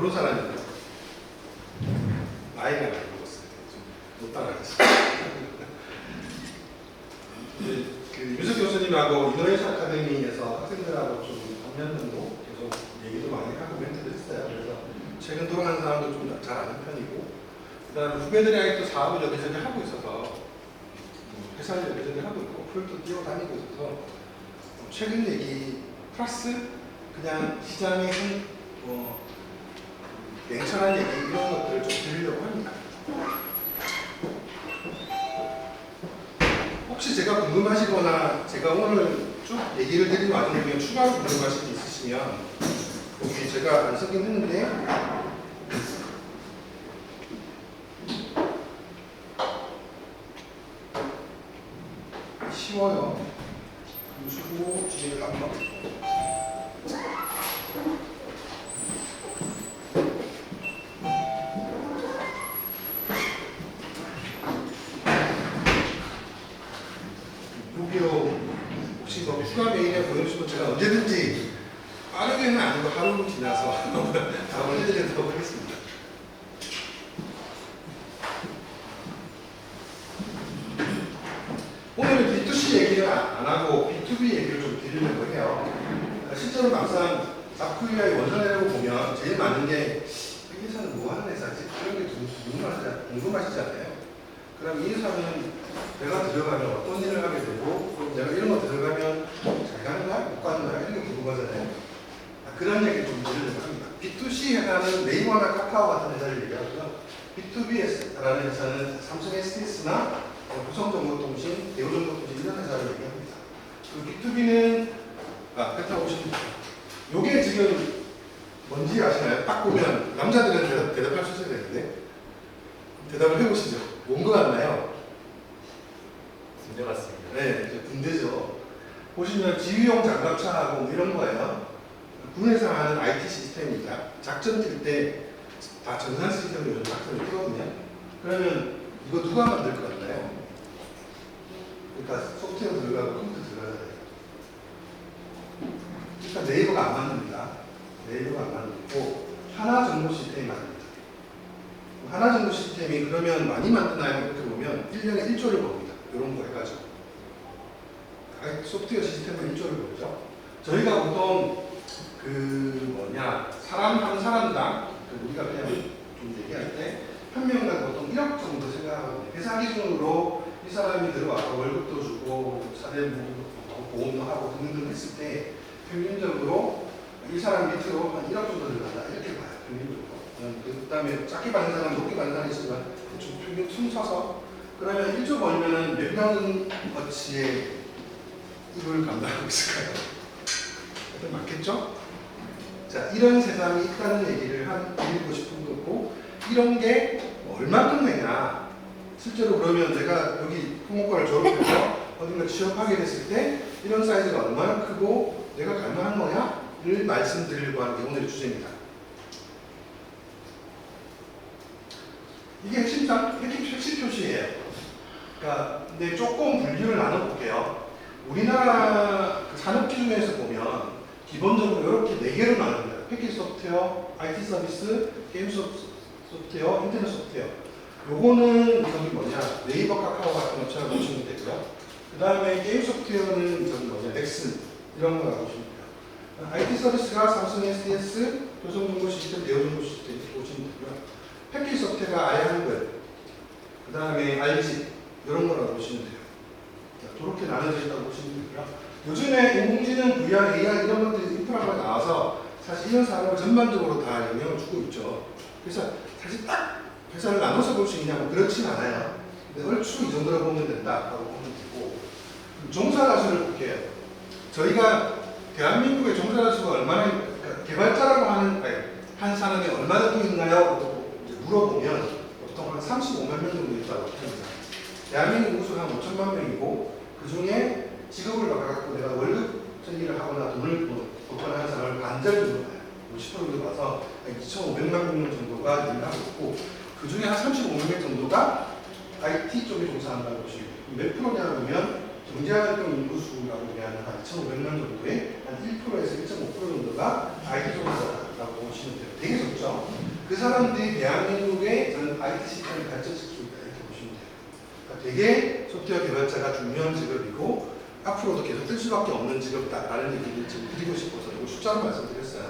그런 사람이에요. 나이가 많이 먹었어요. 못 따라가겠어요. 그 유석 교수님하고 이노베이션 아카데미에서 학생들하고 좀 3년 정도 계속 얘기도 많이 하고 멘트도 했어요. 그래서 최근 돌아가는 사람도 좀 잘 아는 편이고, 그 다음에 후배들이 또 사업을 여기저기 하고 있어서, 회사를 여기저기 하고 있고, 프로젝트 뛰어다니고 있어서, 최근 얘기 플러스 그냥 시장의 냉철한 얘기 이런 것들을 좀 드리려고 합니다. 혹시 제가 궁금하시거나 제가 오늘 쭉 얘기를 드린 와중 중에 추가로 궁금하신 게 있으시면 여기 제가 안 쓰긴 했는데 쉬워요. 보시고 뒤에 한번 혹시 뭐 추가 메일에 보내주시면 제가 언제든지 빠르게는 아니고 하루 지나서 답을 해드리도록 하겠습니다. 오늘은 B2C 얘기를 안 하고 B2B 얘기를 좀 드리려고 해요. 실제로 막상 사쿠이아의 원산이라고 보면 제일 많은 게 이 회사는 뭐 하는 회사지? 이런 게 궁금하시잖아요. 그럼 이 회사는 내가 들어가면 어떤 일을 하게 되고 내가 이런 거 들어가면 잘 가는 거야? 못 가는 거야? 이런 게 궁금하잖아요. 그런 얘기 좀 드리려고 합니다. B2C 회사는 네이버나 카카오 같은 회사를 얘기하고요. B2B라는 회사는 삼성 SDS나 고성정보통신, 대우정보통신 이런 회사를 얘기합니다. 그리고 B2B는 카카오 오십니다. 요게 지금 뭔지 아시나요? 딱 보면 남자들은 대답할 수 있어야 되는데 대답을 해보시죠. 뭔 거 같나요? 군대 같습니다. 네, 이제 군대죠. 보시면 지휘용 장갑차하고 뭐 이런 거예요. 군에서 하는 IT 시스템입니다. 작전 뛸 때 다 전산 시스템으로 요즘 작전을 뛰거든요. 그러면 이거 누가 만들 것 같나요? 그러니까 소프트웨어 들어가고 컴퓨터 들어가잖아요. 일단 네이버가 안 만듭니다. 네이버가 안 만들고 하나 정보 시스템이 만듭니다. 하나 정보 시스템이 그러면 많이 만드나요? 이렇게 보면 1년에 1조를 벌입니다. 이런 거 해가지고. 소프트웨어 시스템은 1조를 벌죠. 저희가 보통 사람 한 사람당 우리가 그냥 좀 얘기할 때 한 명당 보통 1억 정도 생각하거든요. 회사 기준으로 이 사람이 들어와서 월급도 주고 사대보험도 보험도 하고 등등 했을 때 평균적으로 이 사람 밑으로 한 1억 정도 들어간다 이렇게 봐요. 평균적으로. 그 다음에 작게 받는 사람, 높게 받는 사람이 있으면 대충 평균 퉁쳐서 그러면 1조 벌면은 몇 명 어치의 이걸 감당하고 있을까요? 맞겠죠? 자, 이런 세상이 있다는 얘기를 드리고 싶은 거고, 이런 게 얼마큼 되냐. 실제로 그러면 내가 여기 토목과를 졸업해서 어딘가 취업하게 됐을 때 이런 사이즈가 얼마나 크고 내가 갈만한 거냐를 말씀드리려고 하는 게 오늘의 주제입니다. 이게 핵심 표시예요. 그러니까 근데 조금 분류를 나눠볼게요. 우리나라 산업 기준에서 보면 기본적으로 이렇게 4개로 나눕니다. 패키지 소프트웨어, IT 서비스, 게임 소프트웨어, 인터넷 소프트웨어. 요거는 저기 네이버, 카카오 같은 업체를 보시면 되고요. 그 다음에 게임 소프트웨어는 저기 넥슨 이런 거라고 보시면 돼요. IT 서비스가 삼성 SDS, 교성정보 시스템, 대우정보 시스템 보시면 되고요. 패키지 소프트웨어가 아이한글, 그 다음에 RG 이런 거라고 보시면 돼요. 그렇게 나눠져 있다고 보시면 되고요. 요즘에 인공지능, VR, AI 이런 것들이 인프라가 나와서 사실 이런 산업을 전반적으로 다 영향을 주고 있죠. 그래서 사실 딱 회사를 나눠서 볼 수 있냐면 그렇진 않아요. 근데 얼추 이 정도로 보면 된다고 보면 되고, 종사자 수를 볼게요. 저희가 대한민국의 종사자 수가 얼마나, 그러니까 개발자라고 한 사람이 얼마나 또 있나요? 물어보면 보통 한 35만 명 정도 있다고 합니다. 대한민국 인구수가 한 5천만 명이고 그 중에 직업을 바꿔갖고 내가 월급 일을 하거나 돈을 벌거나 하는 사람을 반절 정도 봐요. 50% 정도 봐서 2,500만 명 정도가 일을 하고 있고 그 중에 한 35만 명 정도가 IT 쪽에 종사한다고 보시면 돼요. 몇 프로냐 보면 경제활동 인구수라고 얘기하는 한 2,500만 정도의 한 1%에서 1.5% 정도가 IT 종사자다. 라고 보시면 돼요. 되게 적죠? 그 사람들이 대한민국의 저는 IT 시스템을 가르쳐줄 수 있다 이렇게 보시면 돼요. 그러니까 되게 소프트웨어 개발자가 중요한 직업이고 앞으로도 계속 뜰 수밖에 없는 직업다라는 얘기를 지금 드리고 싶어서 이거 숫자로 말씀드렸어요.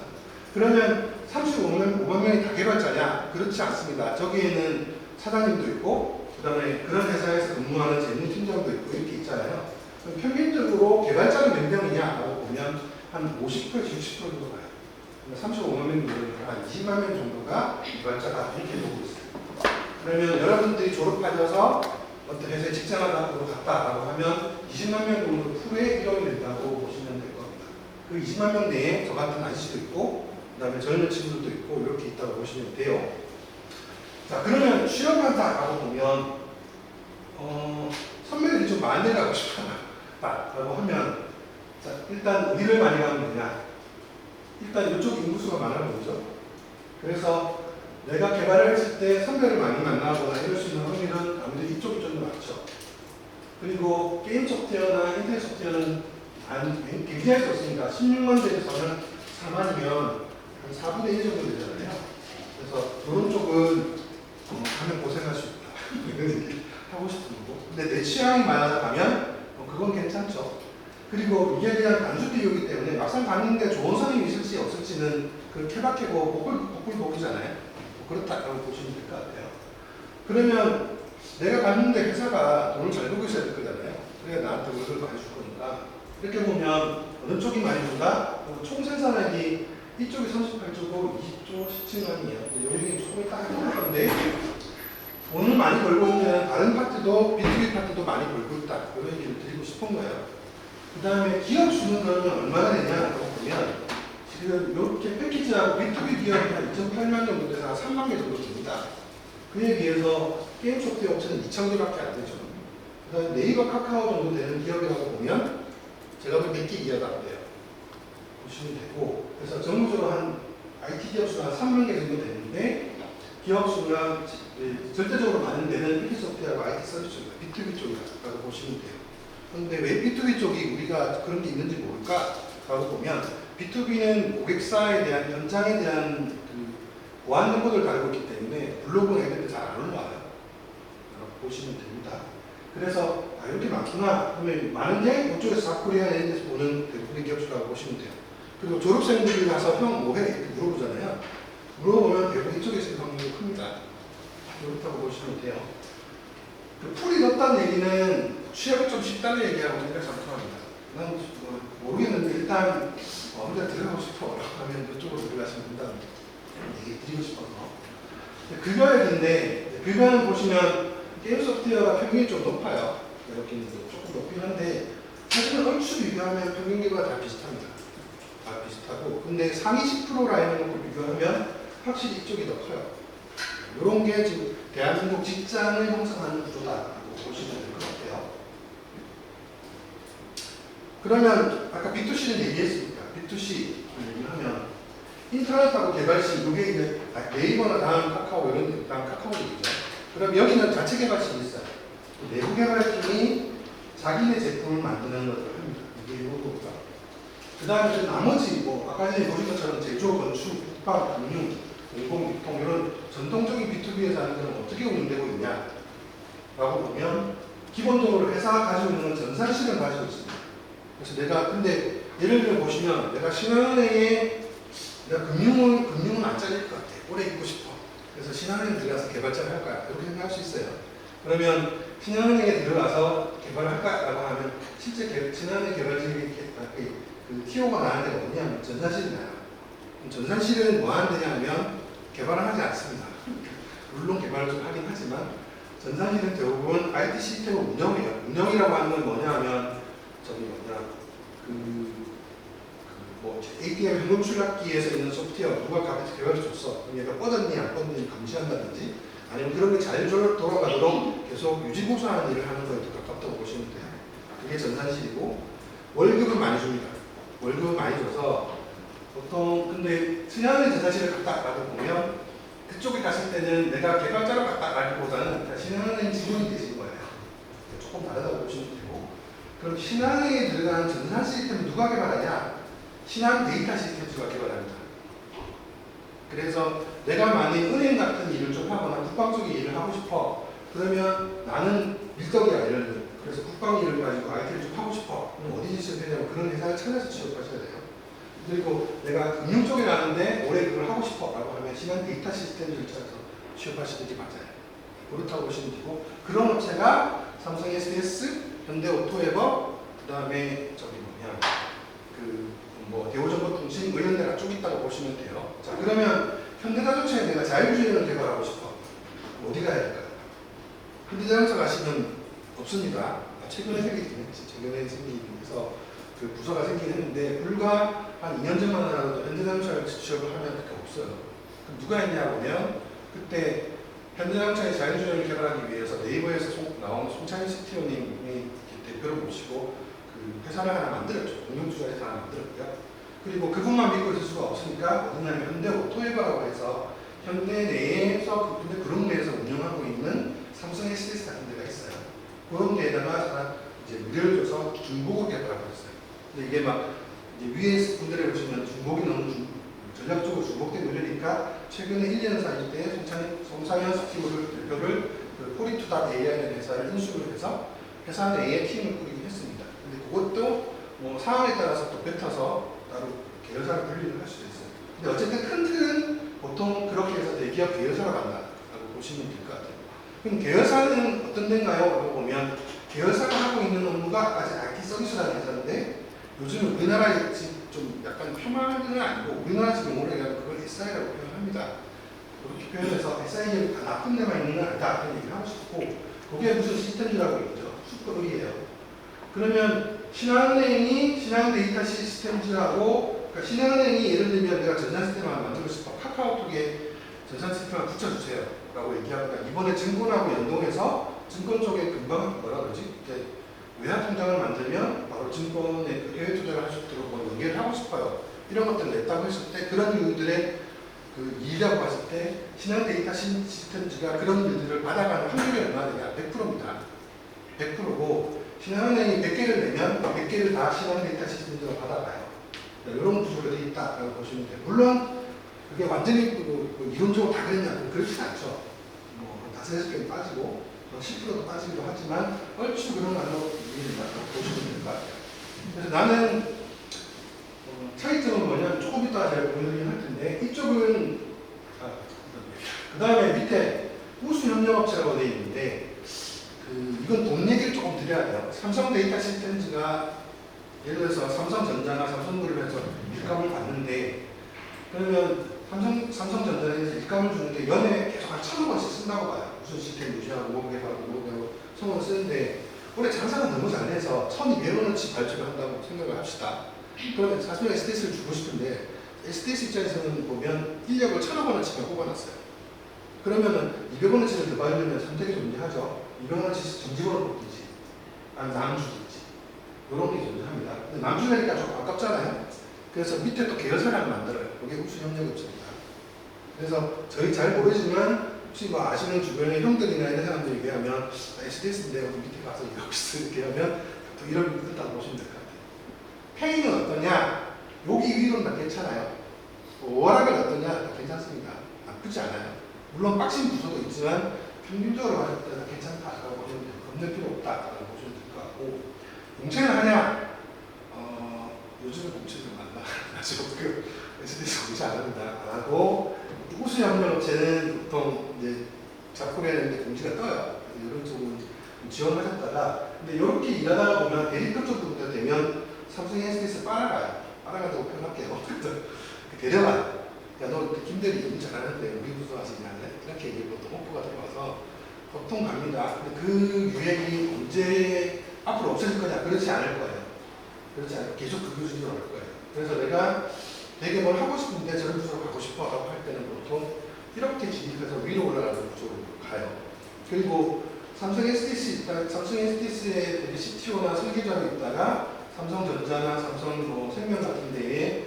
그러면 35만 명이 다 개발자냐? 그렇지 않습니다. 저기에는 사장님도 있고 그 다음에 그런 회사에서 근무하는 재무팀장도 있고 이렇게 있잖아요. 그럼 평균적으로 개발자는 몇 명이냐라고 보면 한 50%, 60% 정도 가요. 35만 명 중에 한 20만 명 정도가 개발자가 이렇게 보고 있어요. 그러면 여러분들이 졸업하셔서 어떤 회사에 직장하다로 갔다라고 하면 20만 명 정도 풀에 일원이 된다고 보시면 될 겁니다. 그 20만 명 내에 저 같은 아저씨도 있고 그 다음에 젊은 친구들도 있고 이렇게 있다고 보시면 돼요. 자, 그러면 취업한다라고 보면 선배들이 좀 많이 가고 싶다라고 하면 자, 일단 어디를 많이 가면 되냐? 일단 이쪽 인구수가 많아 보이죠? 그래서 내가 개발을 했을 때 선배를 많이 만나거나 이럴 수 있는 확률은 아무래도 이쪽이 좀 많죠. 그리고 게임 소프트웨어나 인터넷 소프트웨어는 굉장히 좋습니다. 16만 대에서는 4만이면 한 4분의 1 정도 되잖아요. 그래서 그런 쪽은 가면 고생할 수 있다. 이런 얘기 하고 싶은 거고. 근데 내 취향이 맞아서 가면 그건 괜찮죠. 그리고 이게 그냥 단수 비교이기 때문에 막상 갔는데 좋은 선임이 있을지 없을지는 그 케바케고 복불복이잖아요. 그렇다고 보시면 될 것 같아요. 그러면 내가 갔는데 회사가 돈을 잘 벌고 있어야 될 거잖아요. 그래야 나한테 월급을 많이 줄 거니까. 이렇게 보면 어느 쪽이 많이 준다? 총 생산액이 이쪽이 38조고 이쪽 17만이에요. 여기 조금 딱 하던데 돈을 많이 벌고 있는 다른 파트도 B2B 파트도 많이 벌고 있다. 이런 얘기를 드리고 싶은 거예요. 그 다음에 기업 수는 그러면 얼마나 되냐라고 보면 지금 이렇게 패키지하고 B2B 기업이 한 2.8만 정도 돼서 한 3만 개 정도 됩니다. 그에 비해서 게임 소프트웨어 업체는 2,000개밖에 안 되죠. 그 다음에 네이버 카카오 정도 되는 기업이라고 보면 제가 볼 때 몇 개 이하도 안 돼요. 보시면 되고 그래서 전국적으로 한 IT 기업 수가 한 3만 개 정도 되는데 기업 수가 절대적으로 많은 데는 PT 소프트웨어하고 IT 서비스입니다. B2B 쪽이라고 보시면 돼요. 그런데 왜 B2B 쪽이 우리가 그런 게 있는지 모를까? 라고 보면 B2B는 고객사에 대한 현장에 대한 그 보안 정보를 달고 있기 때문에 블로그나 이런 데 잘 안 올라와요. 보시면 됩니다. 그래서 이렇게 많구나 하면 많은 게 이쪽에서 사코리아 에서 보는 대부분의 기업수라고 보시면 돼요. 그리고 졸업생들이 가서 형 뭐해? 이렇게 물어보잖아요. 물어보면 대부분 이쪽에서 있는 확률이 큽니다. 그렇다고 보시면 돼요. 그 풀이 높다는 얘기는 취업이 좀 쉽다는 얘기하고 우리가 잠깐합니다. 난 모르겠는데 일단 혼자 들어가고 싶어 하면 이쪽으로 들어가시면 된다는 얘기 드리고 싶어서. 급여액인데 급여는 보시면 게임 소프트웨어가 평균이 좀 높아요. 이렇게 조금 높긴 한데 사실은 얼추 비교하면 평균과 다 비슷합니다. 다 비슷하고 근데 상위 10% 라인을 놓고 비교하면 확실히 이쪽이 더 커요. 이런 게 지금 대한민국 직장을 형성하는 구조다라고 보시면 될 것 같아요. 그러면 아까 B2C는 얘기했으니까 B2C 얘기하면 인터넷하고 개발실 이게 이제 네이버나 다음 카카오 이런 데 다음 카카오 얘기죠. 그럼 여기는 자체 개발실이 있어요. 내부 개발팀이 자기네 제품을 만드는 것을 합니다. 이게 이거고요. 그 다음에 나머지 아까 전에 보신 것처럼 제조, 건축, 국방, 금융, 공공, 유통 이런 전통적인 B2B에서 하는 것은 어떻게 운영되고 있냐 라고 보면 기본적으로 회사가 가지고 있는 전산실을 가지고 있습니다. 그래서 내가 근데 예를 들어 보시면 내가 신한은행에 내가 금융은 안 잘릴 것 같아. 오래 있고 싶어. 그래서 신한은행 들어가서 개발자를 할 거야. 이렇게 생각할 수 있어요. 그러면 신한은행에 들어가서 개발을 할까? 라고 하면 실제 신한은행 개발진이 그 TO가 나는 데가 어디냐면 전산실이 나요. 전산실은 뭐 하는 데냐 하면 개발을 하지 않습니다. 물론 개발을 좀 하긴 하지만 전산실은 대부분 IT 시스템을 운영해요. 운영이라고 하는 건 뭐냐 하면 ATM 현금 출납기에서 있는 소프트웨어 누가 개발해 줬어. 그럼 얘가 뻗었니 안 뻗는지 감시한다든지 아니면 그런 게 잘 돌아가도록 계속 유지보수하는 일을 하는 거에 더 가깝다고 보시면 돼요. 그게 전산실이고 월급은 많이 줍니다. 월급은 많이 줘서 보통 근데 신한은행 전산실을 갔다라고 보면 그쪽에 갔을 때는 내가 개발자로 갔다라기보다는 신한은행 직원이 되신 거예요. 조금 다르다고 보시면 되고 그럼 신한은행에 들어가는 전산 시스템을 누가 개발하냐? 신한 데이터 시스템 누가 개발합니다. 그래서 내가 만약 은행 같은 일을 좀 하거나 국방 쪽의 일을 하고 싶어. 그러면 나는 밀떡이야, 예를 들면. 그래서 국방 일을 가지고 IT를 좀 하고 싶어. 그럼 어디 있어야 되냐면 그런 회사를 찾아서 취업하셔야 돼요. 그리고 내가 금융 쪽에 가는데 올해 그걸 하고 싶어 라고 하면 신한 데이터 시스템을 찾아서 취업하시는 게 맞아요. 그렇다고 보시면 되고, 그런 업체가 삼성 SDS, 현대오토에버, 그 다음에 저기 뭐냐, 대우정보통신, 이런 데가 쭉 있다고 보시면 돼요. 자, 그러면 현대자동차에 내가 자율주행을 개발하고 싶어. 어디 가야 될까요? 현대자동차 가시면 없습니다. 최근에 생기기 위해서 그 부서가 생기긴 했는데, 불과 한 2년 전만 하더라도 현대자동차를 취업을 하면 그렇게 없어요. 그럼 누가 했냐 보면, 그때 현대자동차의 자율주행을 개발하기 위해서 네이버에서 나온 송창희 CTO님이 대표를 모시고 그 회사를 하나 만들었죠. 공동투자 회사 하나 만들었고요. 그리고 그분만 믿고 있을 수가 없으니까 어디냐면 현대오토에버라고 해서 현대 내에서 현대 그룹 내에서 운영하고 있는 삼성 SDS 같은 데가 있어요. 그런 데에다가 이제 무료를 줘서 중복을 개발하고 있어요. 근데 이게 막 이제 위에 분들에 보시면 중복이 너무 전략적으로 중복된 노래니까 최근에 1년 사이 때 송상현 CTO를 대표를 그 포리투닷AI라는 회사를 인수를 해서 회사 내에 팀을 꾸리긴 했습니다. 근데 그것도 뭐 상황에 따라서 또 뱉어서 따로 계열사를 분리를 할 수도 있어요. 근데 어쨌든 큰 틀은 보통 그렇게 해서 대기업 계열사가 간다라고 보시면 될 것 같아요. 그럼 계열사는 어떤 데인가요? 라고 보면 계열사가 하고 있는 업무가 아직 IT 서비스라는 회사인데 요즘 우리나라에 좀 약간 폄하는 아니고 우리나라 지금 용어로 얘기하면 그걸 SI라고 표현합니다. 그렇게 표현해서 SI가 다 나쁜 데만 있는 건 아니다 그런 얘기를 하고 싶고, 그게 무슨 시스템이라고 있죠. 슈퍼을이에요. 그러면 신한은행이 신한데이터 시스템즈라고, 그러니까 신한은행이 예를 들면 내가 전산 시스템 하나 만들고 싶어. 카카오톡에 전산 시스템을 붙여주세요 라고 얘기하니까 이번에 증권하고 연동해서 증권 쪽에 금방 뭐라 그러지? 이제 외화통장을 만들면 바로 증권에 해외 투자를 할 수 있도록 뭐 연계를 하고 싶어요. 이런 것들을 냈다고 했을 때 그런 이유들의 그 일이라고 봤을 때 신한데이터 시스템즈가 그런 일들을 받아가는 확률이 얼마나 되냐? 100%입니다. 100%고 신한은행이 100개를 내면 100개를 다 신한데이터 시스템즈가 받아가요. 이런 구조로 되어 있다라고 보시면 돼요. 물론 그게 완전히 이론적으로 다 그랬냐? 그렇진 않죠. 뭐 5-6개는 빠지고 10%도 빠지기도 하지만 얼추 그런 걸로 보시면 될 것 같아요. 그래서 나는 차이점은 뭐냐면 조금 이따가 제가 보여드리긴 할 텐데, 이쪽은 그 다음에 밑에 우수협력업체라고 되어 있는데 이건 돈 얘기를 조금 드려야 돼요. 삼성 데이터 시스템즈가 예를 들어서 삼성전자나 삼성그룹에서 일감을 받는데, 그러면 삼성전자에서 일감을 주는데 연에 계속 한 1,000억 원씩 쓴다고 봐요. 무슨 시스템 유지하고 뭐 개발하고 뭐 배우고 1,000원 쓰는데 올해 장사가 너무 잘돼서 1,200원어치 발주를 한다고 생각을 합시다. 그러면 사실 SDS를 주고 싶은데 SDS 입장에서는 보면 인력을 1,000억 원어치만 뽑아놨어요. 그러면은 200원어치를 더 받으려면 선택이 존재하죠. 200원어치 정직원으로 뽑든지 아니면 남주든지 이런 게 존재합니다. 근데 남주라니까 좀 아깝잖아요. 그래서 밑에 또 계열사를 하나 만들어요. 그게 우수협력업체입니다. 그래서 저희 잘 모르지만 혹시 뭐 아시는 주변의 형들이나 이런 사람들 얘기하면 SDS인데 우리 밑에 가서 일하고 있어 이렇게 하면 또 이런 뜻다고 보시면 될 것 같아요. 페이는 어떠냐? 여기 위로는 괜찮아요. 워낙은 어떠냐? 괜찮습니다. 나쁘지 않아요. 물론 빡신 부서도 있지만 평균적으로 봤을 때는 괜찮다라고 보시면 돼요. 겁낼 필요 없다라고 보시면 될 것 같고, 공채는 하냐? 요즘은 공채는 안 나죠. 그 SDS 공채 안 합니다. 안 하고 우수협력업체는 보통 이제 잡고해야 되는데 공지가 떠요. 이런 쪽은 지원하셨다가, 근데 이렇게 일하다 보면 대리급 정도 되면 삼성이 SDS 빨아가요. 빨아간다고 표현할게요. 데려가요. 야, 너 김대리 일 잘하는데 우리 부서 와서 일할래? 이렇게 얘기하고 또 홍보가 들어와서 보통 갑니다. 근데 그 유행이 언제 앞으로 없어질 거냐? 그렇지 않을 거예요. 그렇지 않고 계속 그 교수님 올 거예요. 그래서 내가 되게 뭘 하고 싶은데 저런 부서로 가고 싶어 라고 할 때는 보통 이렇게 진입해서 위로 올라가는 쪽으로 가요. 그리고 삼성 SDS의 CTO나 설계자로 있다가 삼성전자나 삼성생명 같은 데에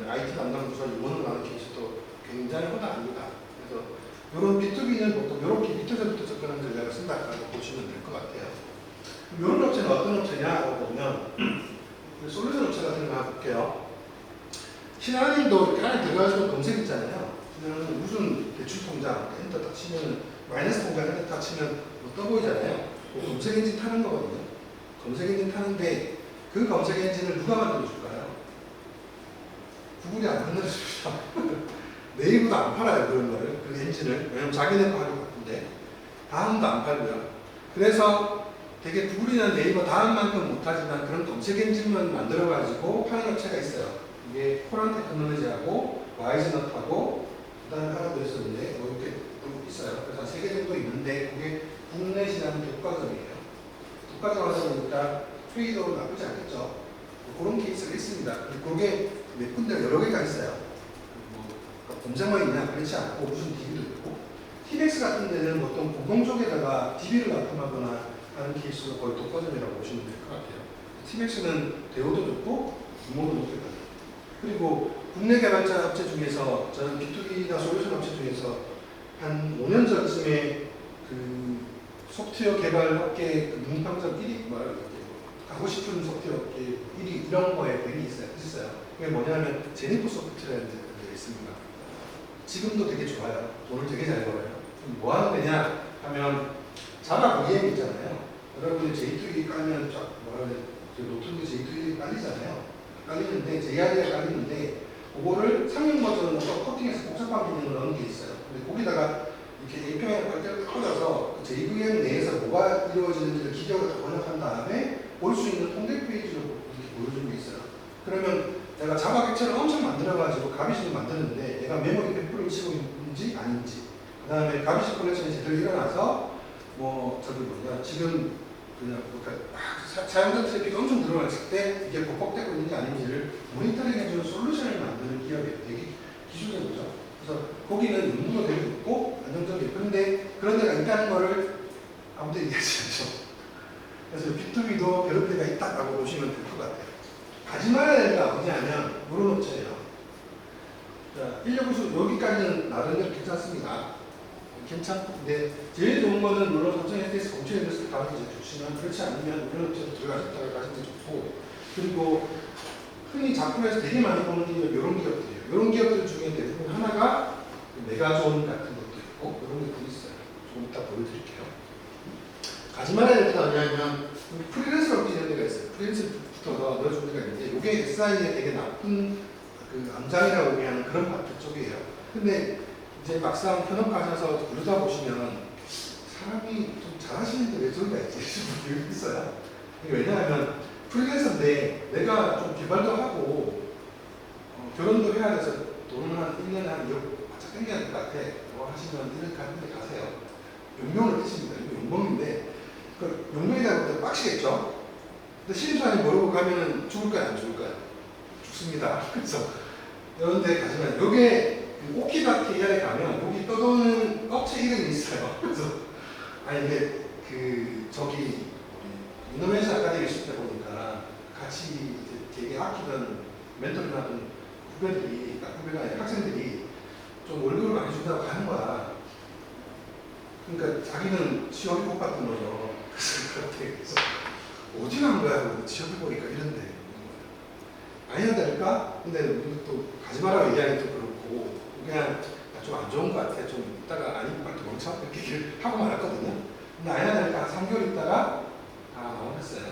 IT 담당 부서 임원으로 가는 케이스도 굉장히 허다합니다. 그래서 이런 B2B는 보통 이렇게 밑에서부터 접근하는 전략을 쓴다고 보시면 될 것 같아요. 이런 업체는 어떤 업체냐고 보면 솔루션 업체 같은 거 한번 볼게요. 신한은행도 이렇게 안에 들어가서 검색 있잖아요. 신한은행 무슨 대출 통장 엔터 딱 치면 마이너스 통장 엔터 딱 치면 뭐 떠 보이잖아요. 그 검색 엔진 타는 거거든요. 검색 엔진 타는데 그 검색 엔진을 누가 만들어줄까요? 구글이 안 만들어줍니다. 네이버도 안 팔아요 그런 거를 그 엔진을. 왜냐면 자기네 거 하려고 바쁜데 다음도 안 팔고요. 그래서 되게 구글이나 네이버 다음만큼 못하지만 그런 검색 엔진만 만들어가지고 파는 업체가 있어요. 이게 코란 테크놀로지하고 와이즈넛하고 그다음에 하나 더 있었는데 뭐 이렇게 또 있어요. 그래서 한 3개 정도 있는데 그게 국내 시장 독과점이에요. 독과점 하다 보니까 수익도 나쁘지 않겠죠. 뭐 그런 케이스가 있습니다. 그게 몇 군데 여러 개가 있어요. 뭐 검색만 있냐 그렇지 않고 무슨 DB도 있고 TBS 같은 데는 보통 공공 쪽에다가 DB를 납품하거나 하는 케이스가 거의 독과점이라고 보시면 될 것 같아요. TBS는 대우도 좋고 규모도 높겠다. 그리고 국내 개발자 업체 중에서 저는 B2B나 솔루션 업체 중에서 한 5년 전쯤에 그 소프트웨어 개발 업계 그 문평점 1위 가고 싶은 소프트웨어 업계 1위 이런 거에 되게 있어요. 그게 뭐냐면 제니퍼 소프트라는 데가 있습니다. 지금도 되게 좋아요. 돈을 되게 잘 벌어요. 뭐 하는 데냐 하면 자바 VM 있잖아요. 여러분이 J2E 깔면 쫙 뭐라 그래 노트북에 J2E 깔리잖아요. 깔리는데 JRE가 깔리는데 그거를 상용 버전으로 커팅해서 복잡한 기능을 넣은 게 있어요. 근데 거기다가 이렇게 API를 발전을 꽂아서 그 JVM 내에서 뭐가 이루어지는지를 기계로 다 번역한 다음에 볼 수 있는 통계 페이지로 이렇게 보여주는 게 있어요. 그러면 내가 자바 객체를 엄청 만들어가지고 가비식을 만드는데 내가 메모리 100%를 치고 있는지 아닌지 그 다음에 가비식 컬렉션이 제대로 일어나서 뭐 저기 뭐냐 지금 그냥 사용자 트래픽이 엄청 들어갔을 때 이게 복복되고 있는지 아닌지를 모니터링 해주는 솔루션을 만드는 기업이에요. 되게 기술적이죠. 그래서 거기는 연구도 되게 높고 안정적이에요. 그런데 그런 데가 있다는 거를 아무도 얘기하지 않죠. 그래서 B2B도 그런 데가 있다라고 보시면 될 것 같아요. 가지 말아야 될 데가 어디냐면 이런 업체예요. 자, 119수 여기까지는 나름대로 괜찮습니다. 괜찮은데 제일 좋은 거는 물론 삼성 SDS 공채 인더스트리 가는 게 좋지만 그렇지 않으면 이런 업체도 들어가셨다가 가시는 게 좋고 그리고 흔히 작품에서 되게 많이 보는 기업 이런 기업들이에요. 이런 기업들 중에 대부분 하나가 메가존 같은 것도 있고 이런 것들이 있어요. 좀 이따 보여드릴게요. 가지 말아야 될 데가 어디냐면 프리랜서 업체 이런 데가 있어요. 프리랜서부터 넣어준 데가 있는데 이게 SI에 되게 나쁜 그 암장이라고 얘기하는 그런 파트 쪽이에요. 근데 이제 막상 현업 가셔서 부르다 보시면 사람이 좀 잘하시는데 왜 저기가 있지 싶은 분들이 있어요. 왜냐하면 프리랜서인데 내가 좀 개발도 하고 결혼도 해야 돼서 돈을 한 1년에 한 2억 바짝 땡겨야 될 것 같아. 뭐 하시면 이렇게 하는 데 가세요. 용명을 뜻입니다. 이거 용명인데 그 용명이다 보면 빡시겠죠? 근데 신입사원이 모르고 가면은 죽을까요? 안 죽을까요? 죽습니다. 그래서 이런 데 가시면 요게 오키바키에 가면 여기 떠도는 업체 이름이 있어요. 그래서 아니 이게 그 저기 이노베이션 아카데미 있을 때 보니까 같이 되게 아끼던 멘토를 하던 후배들이 후배가 아니라 학생들이 좀 월급을 많이 준다고 가는 거야. 그러니까 자기는 취업이 못 받던 거죠. 그래서 어디 간 거야? 취업해 보니까 이런데 아니야 될까? 근데 우리 또 가지 마라 얘기하기 또 그렇고 그냥 좀 안 좋은 것 같아. 좀 있다가 아니 빨리 도망쳐 이렇게 얘기를 하고 말았거든요. 근데 아니야 될까? 한 3개월 있다가 나오겠어요.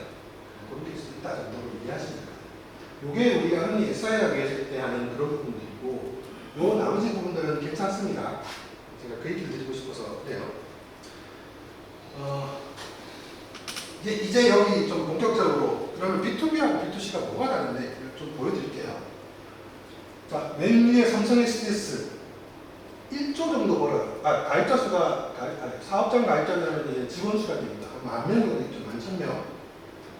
그렇게 해서 있다 정도로 이해하시면 돼요. 요게 우리가 흔히 SI라고 했을 때 하는 그런 부분들이고 요 나머지 부분들은 괜찮습니다. 제가 그 얘기를 드리고 싶어서 그래요. 이제 여기 좀 본격적으로 그러면 B2B하고 B2C가 뭐가 다른데 좀 보여드릴게요. 자, 맨 위에 삼성 SDS 1조 정도 벌어요. 가입자 수가 사업장 가입자는 직원 수가 됩니다. 한 10,000명 정도 있죠. 11,000명.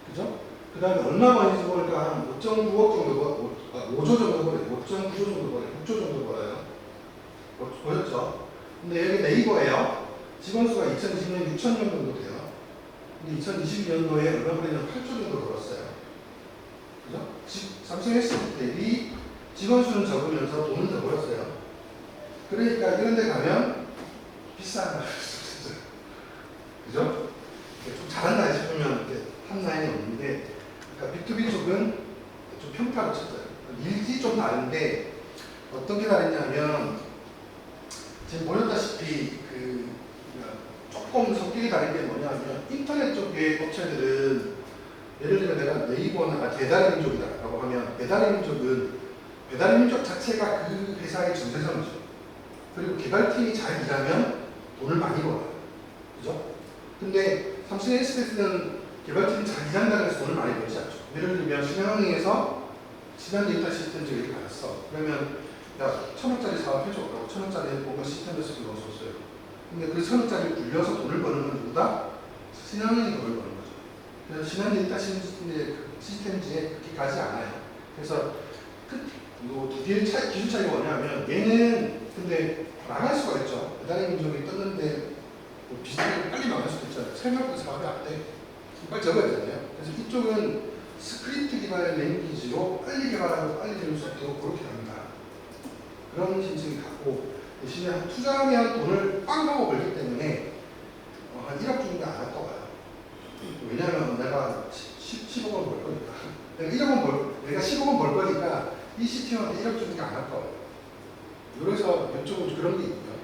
그죠? 그 다음에 얼마 버는지 보니까 한 5.9억 정도 5조 정도 벌어요. 5.9조 정도 벌어요. 6조 정도 벌어요. 보였죠? 근데 여기 네이버예요. 직원 수가 2020년 6,000명 정도 돼요. 근데 2022년도에 얼마 벌었냐면 8조 정도 벌었어요. 그죠? 삼성 SDS 대비 직원 수는 적으면서 돈은 더 벌었어요. 그러니까 이런 데 가면 비싼 거 그죠? 좀 잘한다 싶으면 탑라인이 없는데 그러니까 B2B 쪽은 좀 평타를 쳤어요. 일이 좀 다른데 어떻게 다르냐면 지금 보셨다시피 조금 성격이 다른 게 뭐냐면 인터넷 쪽의 업체들은 예를 들면 내가 네이버나 배달의 민족이다라고 하면 배달의 민족은 배달의 민족 자체가 그 회사의 전세선이죠. 그리고 개발팀이 잘 일하면 돈을 많이 벌어요. 그죠? 근데 삼성 SDS는 개발팀이 잘 일한다고 해서 돈을 많이 벌지 않죠. 예를 들면 신한은행에서 신한데이터 시스템 저기 받았어. 그러면 야 1,000원짜리 사업 해줘. 라고 1,000원짜리 뭔가 시스템에서 넣었었어요. 근데 그 1,000원짜리 굴려서 돈을 버는 건 누구다? 신한은행이 돈을 버는 거죠. 그래서 신한데이터 시스템지에 그렇게 가지 않아요. 그래서 두 개의 기준 차이가 뭐냐면 얘는 근데 망할 수가 있죠. 배달의 민족이 떴는데 뭐 비슷하게 빨리 망할 수도 있잖아요. 생각보다 사업이 안 돼. 빨리 접어야 되잖아요. 그래서 이쪽은 스크립트 기반의 랭귀지로 빨리 개발하고 빨리 되는 수 있도록 그렇게 합니다. 그런 신청이 갖고 대신에 투자하면 돈을 빵 하고 벌기 때문에 한 1억 정도 안 아까워요. 왜냐하면 내가 10억 원 벌 거니까 내가 10억 원 벌 거니까 이 시스템한테 1억 정도 안 아까워요. 그래서 이쪽은 그런 게 있고요.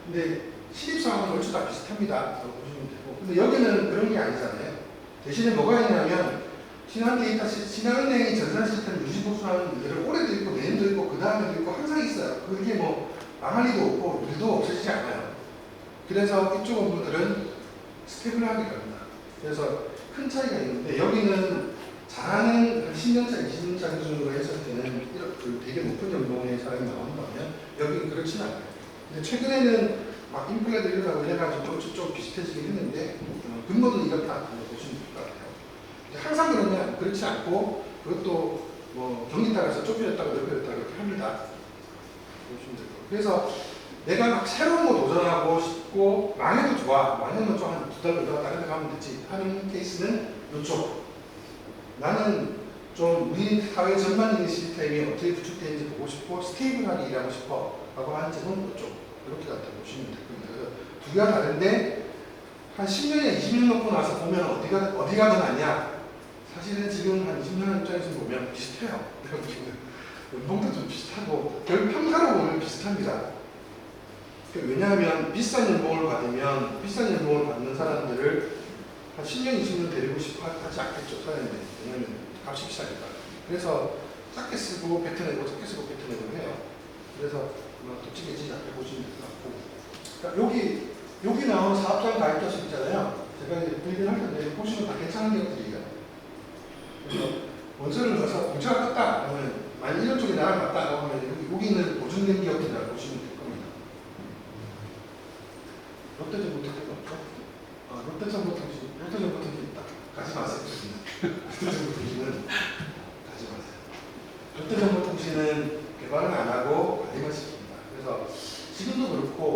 근데 신입사원은 얼추 다 비슷합니다. 보시면 되고. 근데 여기는 그런 게 아니잖아요. 대신에 뭐가 있냐면 신한은행이 전산 시스템 유지 보수하는 일을 올해도 있고 내년도 있고 그 다음에도 있고 항상 있어요. 그게 뭐 망할 리도 없고 일도 없어지지 않아요. 그래서 이쪽 업무들은 스테이블하게 갑니다. 그래서 큰 차이가 있는데 여기는 잘하는 10년차, 20년차 기준으로 했을 때는 되게 높은 연봉의 사람이 나온다면 여기는 그렇진 않아요. 근데 최근에는 막 인플레가 되려고 해가지고 좀 비슷해지긴 했는데 근본은 이렇다 보시면 될 것 같아요. 항상 그러냐? 그렇지 않고 그것도 뭐 경기 따라서 좁혀졌다가 넓혀졌다가 이렇게 합니다. 보시면 될 거예요. 그래서 내가 막 새로운 거 도전하고 싶고 망해도 좋아. 망하면 좀 한 2달 놀다가 다른 데 가면 되지 하는 케이스는 이쪽. 나는 좀 우리 사회 전반적인 시스템이 어떻게 구축되는지 보고 싶고 스테이블하게 일하고 싶어 라고 하는 점은 이쪽. 이렇게 갖다 보시면 될 겁니다. 그래서 두 개가 다른데 한 10년에 20년 놓고 나서 보면 어디가 더 낫냐? 사실은 지금 한 20년 입장에서 보면 비슷해요. 내가 보기에는 연봉도 좀 비슷하고 결국 평가로 보면 비슷합니다. 왜냐하면 비싼 연봉을 받는 사람들을 한 10년, 20년 데리고 싶어 하지 않겠죠, 사람들이. 왜냐하면 값이 비싸니까. 그래서 작게 쓰고 뱉어내고 작게 쓰고 뱉어내고 해요. 그래서 도치게지 작게 보시면 될 것 같고. 그러니까 여기 나온 사업장 가입자수 있잖아요. 제가 이제 브리핑 할 텐데 보시면 다 괜찮은 것들이에요. 그래서 원서를 넣어서 공차가 떴다 그러면 만약 이런 쪽에 나랑 맞다 하면 여기는 보증된 기업이라고 보시면 될 겁니다. 롯데정보통신 없죠? 롯데정보통신 있다. 가지 마세요. 롯데정보통신은 가지 마세요. 롯데정보통신은 개발은 안 하고 관리만 시킵니다. 그래서 지금도 그렇고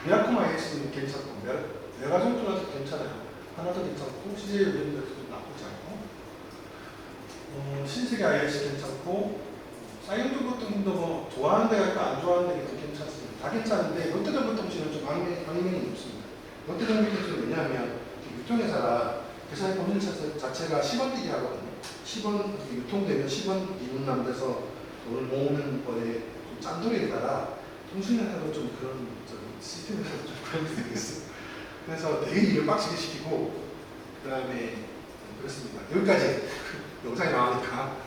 미라콤 IX는 괜찮고 메가정토라도 괜찮아요. 하나도 괜찮고 CJ 의견들도 나쁘지 않고 신세계 IX 괜찮고 사이언정보통신도 뭐 좋아하는 데가 있고 안 좋아하는 데가 있고 괜찮습니다. 다 괜찮은데 롯데정보통신은 좀 악명이 높습니다. 롯데정보통신은 왜냐하면 유통회사라 회사의 법인 자체가 10원 뛰기 하거든요. 10원 유통되면 10원 이문남돼서 돈을 모으는 거에 좀 짠돌이에다가 통신회사도 좀 그런 시스템에서 좀 그런 게 되겠어요. 그래서 되게 일을 빡시게 시키고 그 다음에 그렇습니다. 여기까지 영상이 나오니까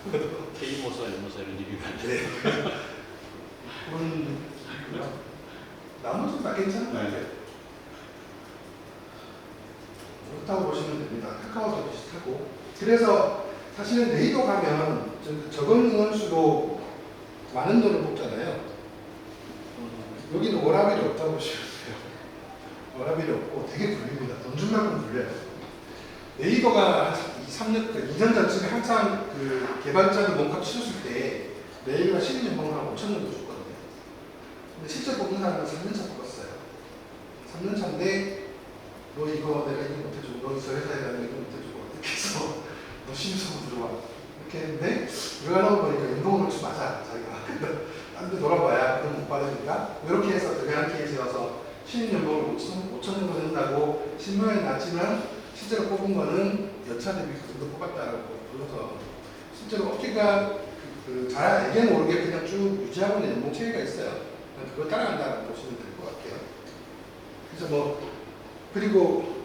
K모사, M모사를 리뷰할 때 네. 그런 나머지는 다 괜찮은 것 같아요. 그렇다고 보시면 됩니다. 카카오도 비슷하고 그래서 사실은 네이버 가면 적은 인원수로 많은 돈을 뽑잖아요. 여기는 워라밸이 없다고 보시면 돼요. 워라밸이 없고 되게 굴립니다. 돈 준 만큼 굴려요. 네이버가 2년 전쯤에 한창 그 개발자들 몸값 치렀을 때 네이버가 신입연봉을 한 5천 정도 줬거든요. 근데 실제 뽑는 사람은 3년차 뽑았어요. 3년차인데 너 이거 내가 이거 못해주고 너 저 회사에 내가 이거 못해주고 이렇게 해서 너 신입사원 들어와 이렇게 했는데 들어가려고 보니까 연봉을 좀 맞아 자기가 딴 데 돌아봐야 그럼 못 받으니까 이렇게 해서 대단한 케이스여서 신입 연봉을 5천 정도 된다고 신문에 났지만 실제로 뽑은 거는 연차 대비 그 정도 뽑았다라고 불러서 실제로 어깨가 잘 알게 모르게 그냥 쭉 유지하고 있는 연봉 체계가 있어요. 그걸 따라간다고 보시면 될 것 같아요. 그래서 뭐 그리고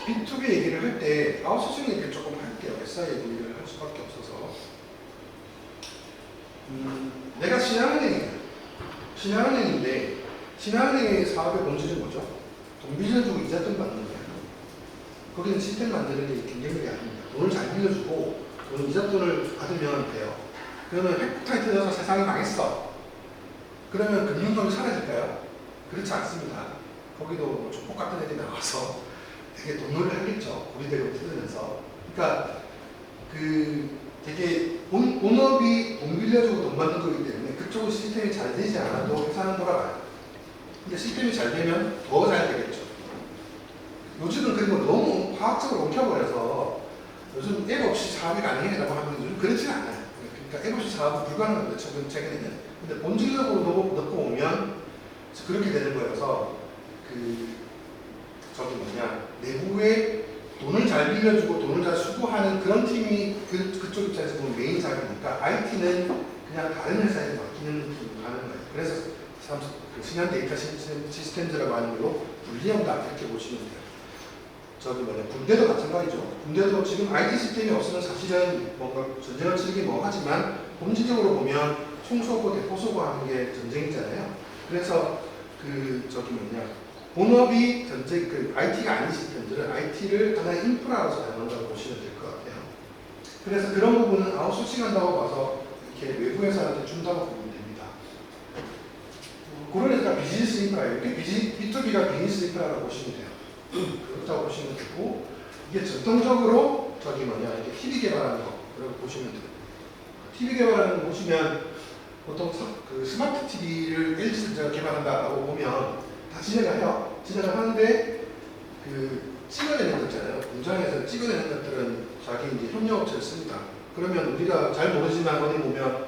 B2B 얘기를 할 때 아웃소싱 얘기를 조금 할게요. SI 얘기를 할 수밖에 없어서. 내가 신한은행이에요. 신한은행인데 신한은행의 사업의 본질은 뭐죠? 돈 빌려주고 이자돈 받는 거예요. 거기는 시스템 만드는 게 경쟁력이 아닙니다. 돈을 잘 빌려주고 돈 이자돈을 받으면 돼요. 그러면 핵폭탄이 터져서 세상이 망했어. 그러면 금융동이 사라질까요? 그렇지 않습니다. 거기도 뭐 조폭 같은 애들이 나와서 되게 돈놀이를 하겠죠. 우리대로 뜯으면서. 그러니까 되게 본업이 돈 빌려주고 돈 받는 거기 때문에 그쪽은 시스템이 잘 되지 않아도 회사는 돌아가요. 근데 시스템이 잘 되면 더 잘 되겠죠. 요즘은 그리고 너무 과학적으로 엉켜버려서 요즘 앱 없이 사업이 가능해라고 하면 요즘 그렇지는 않아요. 그러니까 앱 없이 사업은 불가능합니다. 최근에는. 근데 본질적으로 넣고 오면 그렇게 되는 거여서 내부에 돈을 잘 빌려주고 돈을 잘 수거하는 그런 팀이 그쪽 입장에서 보면 메인 작업이니까 IT는 그냥 다른 회사에 맡기는 팀으로 가는 거예요. 그래서 신한 데이터 시스템즈라고 하는 걸로 분리한다 이렇게 보시면 돼요. 군대도 마찬가지죠. 군대도 지금 IT 시스템이 없으면 사실은 뭔가 전쟁을 치르긴 뭐 하지만 본질적으로 보면 총 쏘고 대포 쏘고 하는 게 전쟁이잖아요. 그래서 본업이 전쟁 IT가 아닌 시스템들은 IT를 하나의 인프라로서 사용한다고 보시면 될 것 같아요. 그래서 그런 부분은 아웃소싱한다고 봐서 이렇게 외부 회사한테 준다고 보면 됩니다. 그런 회사가 비즈니스 인프라예요. B2B가 비즈니스 인프라라고 보시면 돼요. 그렇다고 보시면 되고 이게 전통적으로 이렇게 TV 개발하는 거라고 보시면 돼요. TV 개발하는 거 보시면 보통 스마트 TV를 LG전자가 개발한다라고 보면 다 진행을 해요. 진행을 하는데 찍어내는 것 있잖아요. 공장에서 찍어내는 것들은 자기 이제 협력업체를 씁니다. 그러면 우리가 잘 모르지만 어디 보면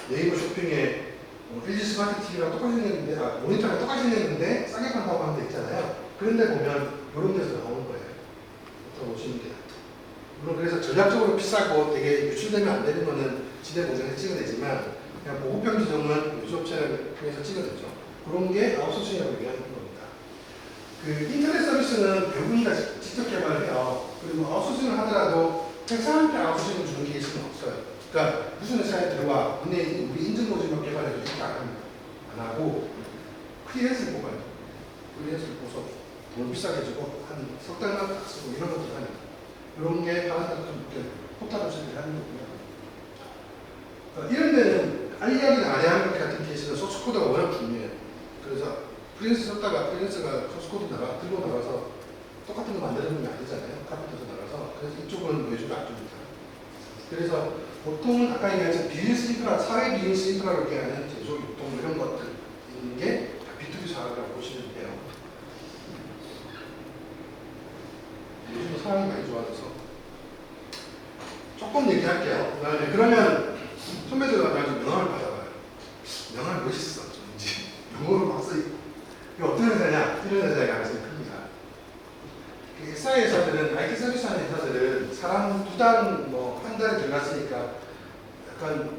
네이버 쇼핑에 LG 스마트 TV랑 똑같이 생겼는데 모니터랑 똑같이 생겼는데 싸게 판다고 하는 데 있잖아요. 그런데 보면 이런 데서 나오는 거예요. 그렇다고 보시면 돼요. 물론 그래서 전략적으로 비싸고 되게 유출되면 안 되는 거는 지대 공장에서 찍어내지만 그냥 보급형 지정은 유수업체를 통해서 찍어내죠. 그런 게 아웃소싱이라고 얘기하는 겁니다. 인터넷 서비스는 배우니까 직접 개발을 해요. 그리고 아웃소싱을 하더라도 회사한테 아웃소싱을 주는 케이스는 없어요. 그러니까 무슨 회사에 들어와 우리 인증모집만 개발해도 이렇게 안 하고 프리랜서를 뽑아요. 프리랜서를 뽑아서 돈 비싸게 주고 한 석 달만 딱 쓰고 이런 것들 하니까 이런 게 다른 사람들 포탈 업체들이 하는 거고요. 이런 데는 알리하기나 아래하는 것 같은 케이스는 소스코드가 워낙 중요해요. 그래서 프리랜서 썼다가 프리랜서가 소스코드 들고 나가서 똑같은 거 만드는 게 아니잖아요. 카피터에서 나가서. 그래서 이쪽은 외주가 안 줍니다. 그래서 보통은 아까 얘기한 비즈니스 인프라, 사회 비즈니스 인프라로 얘기하는 제조, 유통 이런 것들 있는 게 B2B 사업이라고 보시면 돼요. 요즘 상황이 많이 좋아져서 조금 얘기할게요. 그러면 선배들과 나중에 명함을 받아봐요. 명함이 멋있어. 영어로 막 써있고. 이게 어떤 회사냐? 이런 회사의 가능성이 큽니다. SI 회사들은, IT 서비스 하는 회사들은 사람 두당 한 달에 들어갔으니까 약간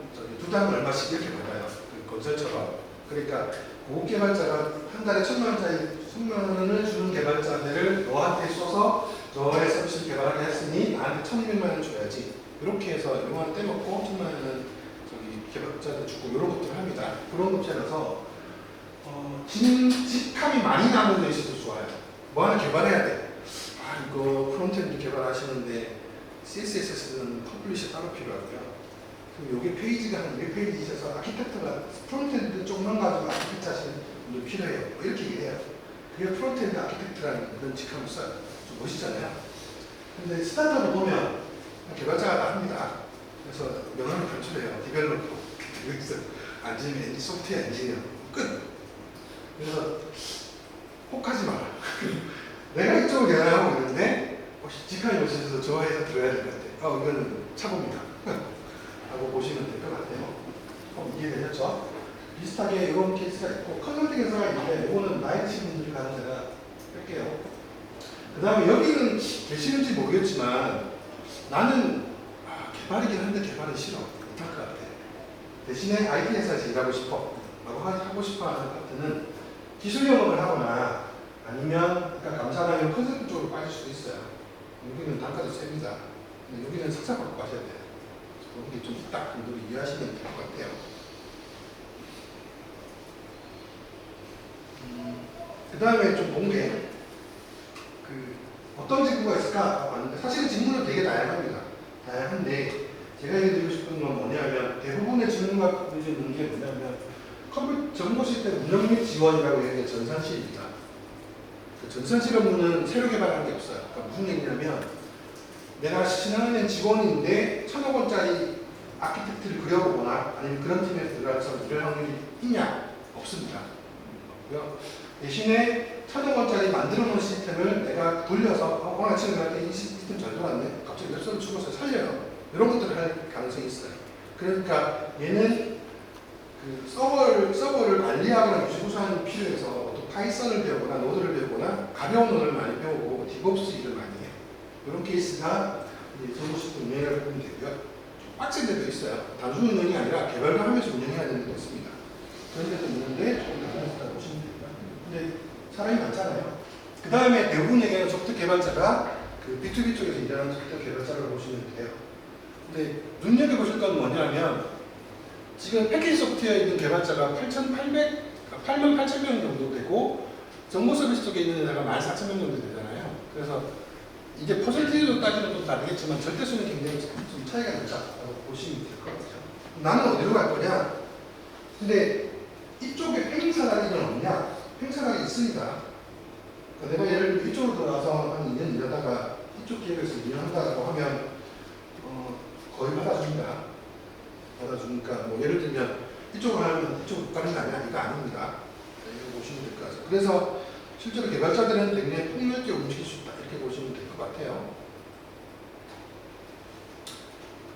2당 얼마씩 이렇게 받아요. 건설처럼. 그러니까 고급 개발자가 한 달에 1,000만 원을 주는 개발자들을 너한테 써서 너의 서비스를 개발하게 했으니 나한테 1,200만 원 줘야지. 이렇게 해서 영화를 떼먹고 1,000만 원은 개발자한테 주고 이런 것들을 합니다. 그런 업체라서 직함이 많이 남은 데 있어도 좋아요. 뭐 하나 개발해야 돼. 이거 프론트엔드 개발하시는데 CSS는 퍼블리셔 따로 필요하고요. 그럼 여기 페이지가 한 200페이지 있어서 아키텍트가 프론트엔드 쪽만 가지고 아키텍트 하시는 분들 필요해요. 이렇게 얘기해요. 그게 프론트엔드 아키텍트라는 그런 직함을 써요. 좀 멋있잖아요. 근데 스타트업을 보면 개발자가 나옵니다. 그래서 명함을 발출해요. 디벨로퍼. 여기서 앉으면 소프트웨어 엔지니어. 끝. 그래서 혹하지 마라. 내가 이쪽을 개발하고 있는데 직함이 멋있어서 좋아해서 들어야 될 것 같아요. 이거는 차고입니다. 라고 보시면 될 것 같아요. 이해되셨죠? 비슷하게 이런 케이스가 있고 컨설팅 회사가 있는데 이거는 나이 친구들이 가는 데가 뺄게요. 그 다음에 여기는 계시는지 모르겠지만 나는 개발이긴 한데 개발은 싫어. 못할 것 같아. 대신에 IT 회사에서 일하고 싶어 라고 하고 싶어 하는 파트는 기술 영업을 하거나 아니면 그러니까 감사하면 컨설팅 쪽으로 빠질 수도 있어요. 여기는 단가도 셉니다. 근데 여기는 석사 받고 가셔야 돼요. 여기 좀 딱 정도로 이해하시면 될 것 같아요. 그 다음에 좀 본 게 어떤 직무가 있을까 봤는데 사실은 직무는 되게 다양합니다. 다양한데 제가 얘기드리고 싶은 건 뭐냐면 대부분의 직무가 있는 게 뭐냐면 컴퓨터 정보 시스템 운영 및 지원이라고 얘기하는 전산실입니다. 그 전산실 업무는 새로 개발하는 게 없어요. 그러니까 무슨 얘기냐면 내가 신한은행 직원인데 1,000억 원짜리 아키텍트를 그려보거나 아니면 그런 팀에 들어가서 일할 확률이 있냐? 없습니다. 없고요. 대신에 1,000억 원짜리 만들어 놓은 시스템을 내가 돌려서 오늘 아침에 갈때 이 시스템 잘 돌았네? 갑자기 웹서를 추가해서 살려요. 이런 것들을 할 가능성이 있어요. 그러니까 얘는 그 서버를 관리하거나 유지보수하는 필요해서 또 파이썬을 배우거나 노드를 배우거나 가벼운 노드를 많이 배우고 디브옵스 일을 많이 해요. 이런 케이스가 정보 시스템 운영이라고 보면 되고요. 좀 빡센 데도 있어요. 단순 운영이 아니라 개발도 하면서 운영해야 되는 데도 있습니다. 그런 데도 있는데 조금 더 보시면 됩니다. 근데 사람이 많잖아요. 그 다음에 대부분 얘기하는 소프트 개발자가 그 B2B 쪽에서 일하는 소프트 개발자를 보시면 돼요. 근데 눈여겨보실 건 뭐냐면 지금 패키지 소프트웨어에 있는 개발자가 88,000명 정도 되고 정보 서비스 쪽에 있는 데가 14,000명 정도 되잖아요. 그래서 이게 퍼센티지로 따지면 좀 다르겠지만 절대 수는 굉장히 좀 차이가 난다라고 보시면 될 것 같아요. 나는 어디로 갈 거냐? 근데 이쪽에 팽사각이 없냐? 팽사각이 있습니다. 그러니까 내가 예를 들어 이쪽으로 들어가서 한 2년 일하다가 이쪽 기업에서 2년 한다고 하면 거의 받아줍니다. 받아주니까 뭐 예를 들면 이쪽으로 하면 이쪽으로 가는 게 아니라 이거 아닙니다. 이렇게 보시면 될 것 같아요. 그래서 실제로 개발자들은 굉장히 폭넓게 움직일 수 있다. 이렇게 보시면 될 것 같아요.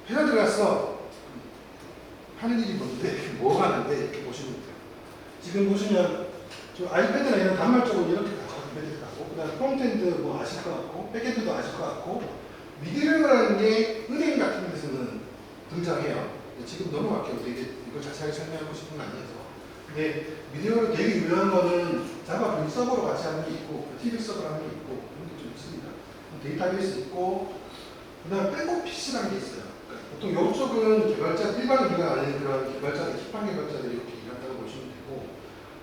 회사 들어가서 하는 일이 뭔데, 뭐 하는데 이렇게 보시면 돼요. 지금 보시면 저 아이패드나 이런 단말적으로 이렇게 아이패드 같고, 그 다음에 프론트엔드 뭐 아실 것 같고, 백엔드도 아실 것 같고, 미디어라는 게 은행 같은 데서는 등장해요. 지금 넘어갈게요. 되게 이걸 자세하게 설명하고 싶은 건 아니어서. 근데 미디어로 되게 유명한 거는 자바 그 서버로 같이 하는 게 있고, TV 서버 하는 게 있고, 그런 게 좀 있습니다. 데이터베이스 있고, 그 다음에 백오피스라는 게 있어요. 보통 이쪽은 개발자, 일반 우리가 아닌 그런 개발자들, 힙한 개발자들이 이렇게 일한다고 보시면 되고,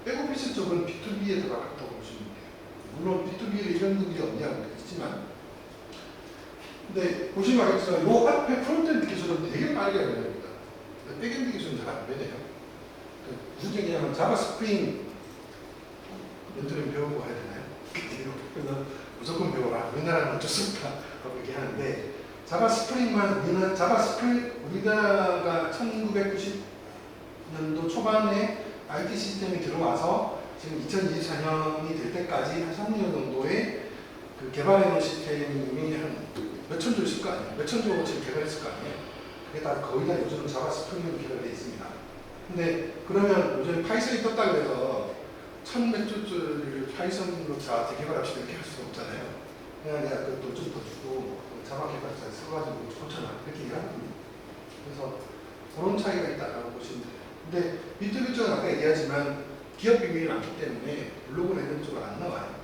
백오피스 쪽은 B2B에 들어갔다고 보시면 돼요. 물론 B2B에 이런 분들이 없냐고 했지만, 근데 보시면 알겠지만 이 앞에 프론트엔드 기술은 되게 빠르게 변합니다. 백엔드 기술은 잘 안 변해요. 무슨 얘기냐면 자바 스프링 멘토링 배우고 해야 되나요? 그래서 무조건 배워라. 우리나라는 어쩔 수 없다. 그렇게 하는데 자바 스프링만 우리는 자바 스프링 우리나라가 1990년도 초반에 IT 시스템이 들어와서 지금 2024년이 될 때까지 한 3년 정도의 그 개발해놓은 시스템이 한 몇천 조 있을 거 아니에요. 몇천 조 지금 개발했을 거 아니에요. 그게 다 거의 다 요즘은 자바 스프링으로 개발되어 있습니다. 근데 그러면 요즘 파이썬이 떴다 그래서 천몇조 줄 파이썬으로 다 재개발합시다 이렇게 할 수가 없잖아요. 그냥 내가 그돈 좀 더 주고 자바 개발자 써가지고 좋잖아 이렇게 얘기하는 겁니다. 그래서 그런 차이가 있다라고 보시면 돼요. 근데 B2B 쪽은 아까 얘기하지만 기업 비밀이 많기 때문에 블로그 내는 쪽은 안 나와요.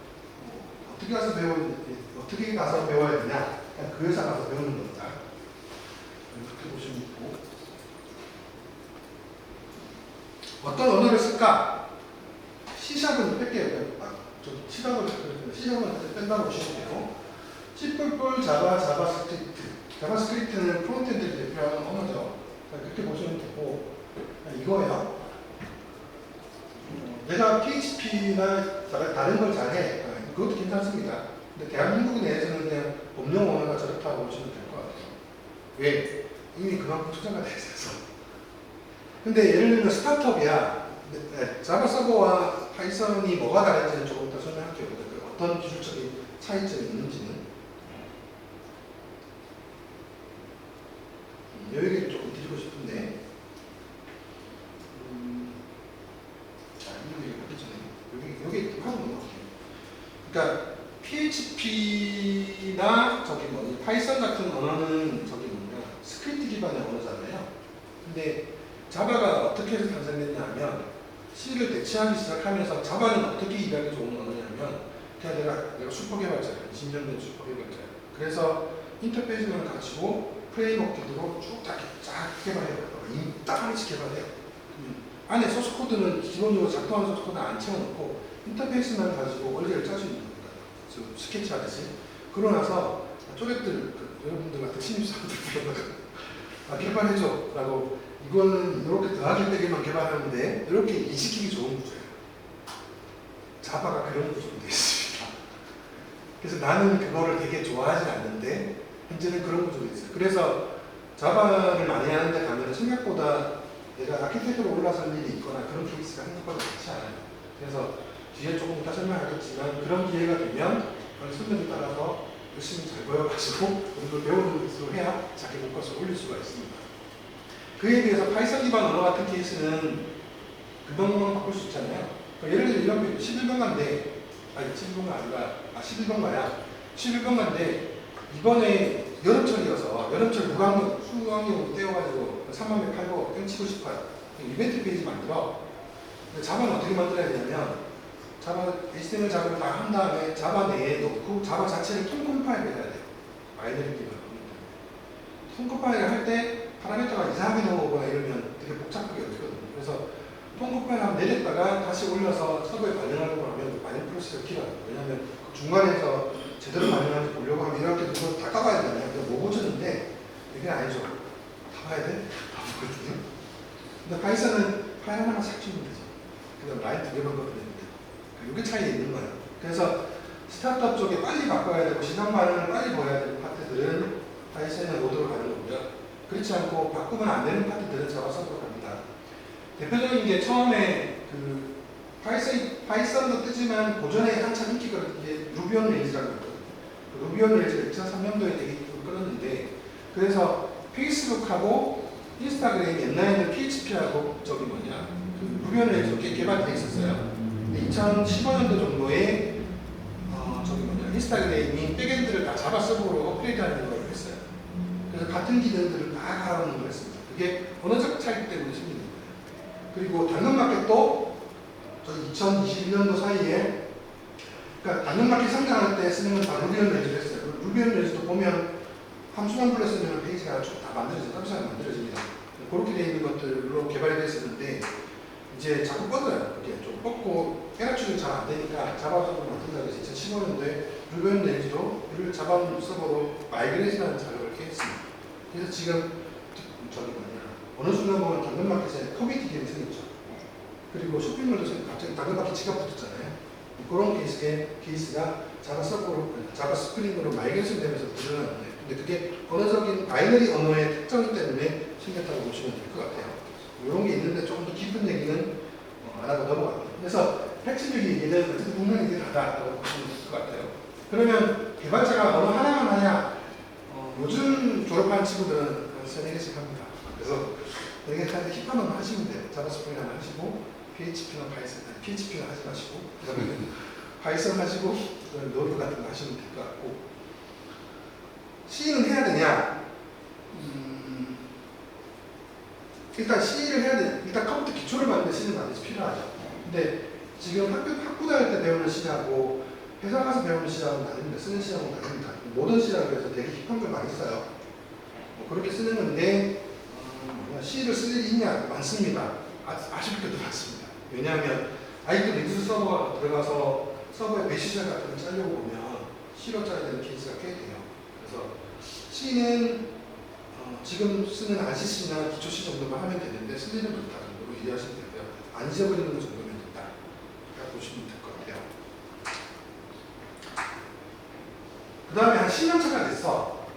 어떻게 가서 배워야 되냐? 그냥 그 회사 가서 배우는 겁니다. 그렇게 보시면 있고. 어떤 언어를 쓸까? C샵은 뺄게요. C샵은 뺀다고 보시면 돼요. C++, 자바, 자바스크립트. 자바스크립트는 프론트엔드를 대표하는 언어죠. 그렇게 보시면 되고, 이거예요. 내가 PHP나 다른 걸 잘해. 그것도 괜찮습니다. 근데 대한민국 내에서는 그냥 법령 언어가 저렇다고 보시면 될 것 같아요. 왜? 이미 그만큼 투자가 돼 있어서. 근데 예를 들면 스타트업이야. 자바 서버와 파이썬이 뭐가 다른지는 조금 더 설명할게요. 어떤 기술적인 차이점이 있는지는. 이 얘기를 조금 드리고 싶은데. 자, 이 얘기 하기 전에 여기 하고 넘어갈게요. 그러니까 PHP PHP나 저기 뭐니 파이썬 같은 언어는 저기 뭐냐 스크립트 기반의 언어잖아요. 근데 자바가 어떻게 해서 탄생됐냐면 C를 대체하기 시작하면서 자바는 어떻게 일하기 좋은 언어냐면 그냥 내가 슈퍼 개발자예요. 진정된 슈퍼 개발자예요. 그래서 인터페이스만 가지고 프레임워크로 쫙 개발해요. 딱 하나씩 개발해요. 안에 소스 코드는 기본적으로 작동하는 소스 코드는 안 채워놓고 인터페이스만 가지고 원리를 짤 수 있는 겁니다. 지금 스케치 하듯이. 그러고 나서 쪼랩들, 여러분들 같은 신입사원들 불러다가 개발해줘 라고 이거는 이렇게 더하기 빼기만 개발하는데 이렇게 이식하기 좋은 구조예요. 자바가 그런 구조로 되어 있습니다. 그래서 나는 그거를 되게 좋아하지 않는데 현재는 그런 구조가 있어요. 그래서 자바를 많이 하는데 가면 생각보다 내가 아키텍처로 올라설 일이 있거나 그런 케이스가 생각보다 많지 않아요. 그래서 뒤에 조금 이따 설명하겠지만 그런 기회가 되면 선배들 따라서 열심히 잘 보여가지고 우리도 배우는 것으로 해야 자기 목표를 올릴 수가 있습니다. 그에 비해서 파이썬 기반 언어 같은 케이스는 금방 바꿀 수 있잖아요. 그러니까 예를 들어 이런 11번가인데 아니 11번가 아니라 11번가야 11번가인데 이번에 여름철이어서 여름철 무광 수강용 떼어가지고 3만 명 팔고 땡치고 싶어요. 이벤트 페이지 만들어. 자바는 어떻게 만들어야 되냐면 자바 HTML 작업을 다 한 다음에 자바 내에 넣고 자바 자체를 통 컴파일을 해야 돼요. 바이너리 기반. 통 컴파일을 할 때 파라미터가 이상하게 나오거나 이러면 되게 복잡하게 되거든요. 그래서 통 컴파일 한번 내렸다가 다시 올려서 서버에 반영하려고 하면 반영 프로세스가 길어요. 왜냐하면 그 중간에서 제대로 반영하는지 보려고 하면 이렇게 누가 다 까봐야 되잖아요. 그래서 못 고쳤는데 이게 아니죠. 다 봐야 돼? 다 보거든요. 근데 파이썬은 파일 하나만 싹 주면 되죠. 그 다음 라인 2개만 넣으면 됩니다. 이게 차이가 있는 거예요. 그래서 스타트업 쪽에 빨리 바꿔야 되고 시장 반응을 빨리 보여야 되는 파트들은 파이썬이나 로드로 가는 거고요. 그렇지 않고 바꾸면 안 되는 파트들은 자바 서버로 갑니다. 대표적인 게 처음에 그 파이썬도 뜨지만 고전에 한참 인기가 게 루비 온 레일즈라고 있거든요. 그 루비 온 레일즈가 2003년도에 되게 끌었는데 그래서 페이스북하고 인스타그램이 옛날에는 PHP하고 저기 뭐냐 그 루비 온 레일즈 개발돼 있었어요. 2015년도 정도에 저기 뭐냐 인스타그램이 백엔드를 다 자바 서버로 업그레이드하는 걸 했어요. 그래서 같은 기능들을 다 갈아놓는 걸 했습니다. 그게 언어적 차이 때문에 생기는 거예요. 그리고 당근마켓도 저희 2021년도 사이에 그러니까 당근마켓 성장할 때 쓰는 건 다 루비 온 레일즈를 했어요. 루비 온 레일즈도 보면 함수만 불렀으면 페이지가 쭉 다 만들어져요. 깜짝하게 만들어집니다. 그렇게 되어 있는 것들로 개발이 됐었는데 이제 자꾸 뻗어요. 이렇게 좀 뻗고 에러 추적이 잘 안 되니까 자바 서버로 만든다고 해서 2015년도에 루비 온 레일즈로 이를 자바 서버로 마이그레이션하는 작업을 이렇게 했습니다. 그래서 지금 저기 뭐냐 어느 순간 보면 당근마켓에 커뮤니티 기능이 생겼죠. 그리고 쇼핑몰도 갑자기 당근마켓 지갑 붙었잖아요. 그런 케이스가 자바 서버로 자바 스프링으로 마이그레이션 되면서 늘어나는 거예요. 근데 그게 언어적인 바이너리 언어의 특성 때문에 생겼다고 보시면 될 것 같아요. 이런 게 있는데 조금 더 깊은 얘기는 안 하고 넘어갑니다. 그래서 핵심적인 얘기는 어쨌든 분명히 얘기를 하다라고 보시면 될 것 같아요. 그러면 개발자가 언어 하나만 하냐? 요즘 졸업한 친구들은 한 3-4개씩 합니다. 그래서 4개 하는데 힙합만 하시면 돼요. 자바스크립트 하나 하시고 PHP나 파이썬, PHP는 하지 마시고 그다음에 파이썬 하시고 그다음에 노드 같은 거 하시면 될 것 같고 C는 해야 되냐? 일단 C를 해야 돼. 일단 컴퓨터 기초를 만드는 C는 반드시 필요하죠. 근데 지금 학교 다닐 때 배우는 C하고 회사 가서 배우는 C하고는 다릅니다. 쓰는 C하고는 다릅니다. 모던 C라고 해서 되게 힙한 걸 많이 써요. 그렇게 쓰는 건데 C를 쓸 일이 있냐? 많습니다. 아쉽게도 많습니다. 왜냐하면 아직도 링스 서버가 들어가서 서버에 메시지 같은 걸 짜려고 보면 C로 짜야 되는 케이스가 꽤 돼요. 그래서 C는 지금 쓰는 RCC나 기초 C 정도만 하면 되는데 쓸 일은 없다 정도로 이해하시면 되고요. 안 지워버리는 정도면 된다. 라고 보시면 될 것 같아요. 그 다음에 한 10년 차가 됐어.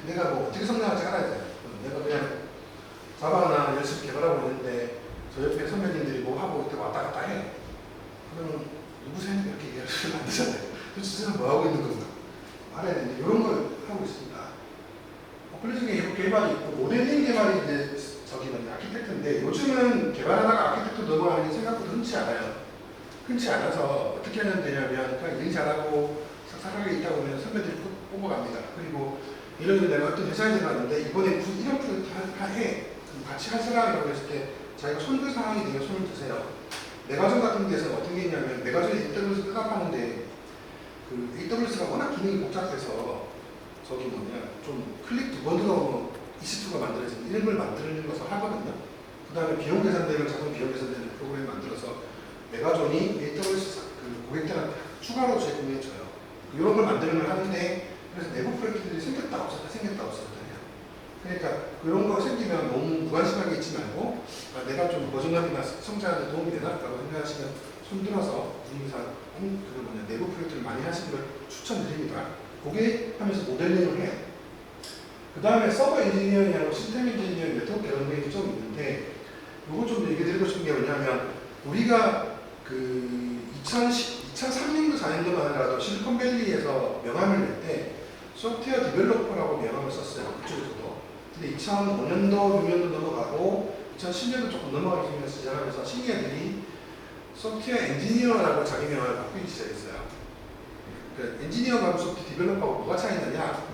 내가 어떻게 성장할지 알아야 돼요. 내가 그냥 자바나 열심히 개발하고 있는데 저 옆에 선배님들이 뭐 하고 이렇게 왔다 갔다 해. 그러면 누구세요? 이렇게 얘기하시면 안 되잖아요. 도대체 제가 뭐 하고 있는 건가? 알아야 되는데 이런 걸 하고 있습니다. 플리즈링 개발이 있고 모델링 개발이 이제 저기 아키텍트인데 요즘은 개발하다가 아키텍트 넘어가는 게 생각보다 흔치 않아요. 흔치 않아서 어떻게 하면 되냐면 그냥 일 잘하고 싹싹하게 있다 보면 선배들이 뽑아갑니다. 그리고 예를 들어 내가 어떤 회사에 들어갔는데 이번에 무슨 이런 프로젝트 해. 그럼 같이 하시라고 했을 때 자기가 손들 상황이 되면 손을 드세요. 메가존 같은 데서 어떤 게 있냐면 메가존에 AWS 셋업하는데 그 AWS가 워낙 기능이 복잡해서 저기 뭐냐 좀 클릭 두 번 들어오면 EC2가 만들어서 이름을 만드는 것을 하거든요. 그 다음에 비용 계산되면 자동 비용 계산되는 프로그램 만들어서 메가존이 AWS 그 고객들한테 추가로 제공해줘요. 이런 걸 만드는 걸 하는데 그래서 내부 프로젝트들이 생겼다 없었다 생겼다 없었다 해요. 그러니까 그런 거 생기면 너무 무관심하게 있지 말고 내가 좀 버전업이나 성장하는 데 도움이 되나라고 생각하시면 손들어서 분위기상 내부 프로젝트를 많이 하시는 걸 추천드립니다. 그게 하면서 모델링을 해요. 그 다음에 서버 엔지니어링하고 시스템 엔지니어링, 네트워크 개론들이 좀 있는데 이거 좀 얘기 드리고 싶은 게 뭐냐면 우리가 그 2003년도 4년도만 하더라도 실리콘밸리에서 명함을 낼 때 소프트웨어 디벨로퍼라고 명함을 썼어요. 그쪽에서도. 근데 2005년도, 6년도 넘어가고 2010년도 조금 넘어가기 전에 시작하면서 시니어들이 소프트웨어 엔지니어라고 자기 명함을 바꾸기 시작했어요. 그러니까 엔지니어하고 소프트웨어 디벨로퍼하고 뭐가 차이나냐?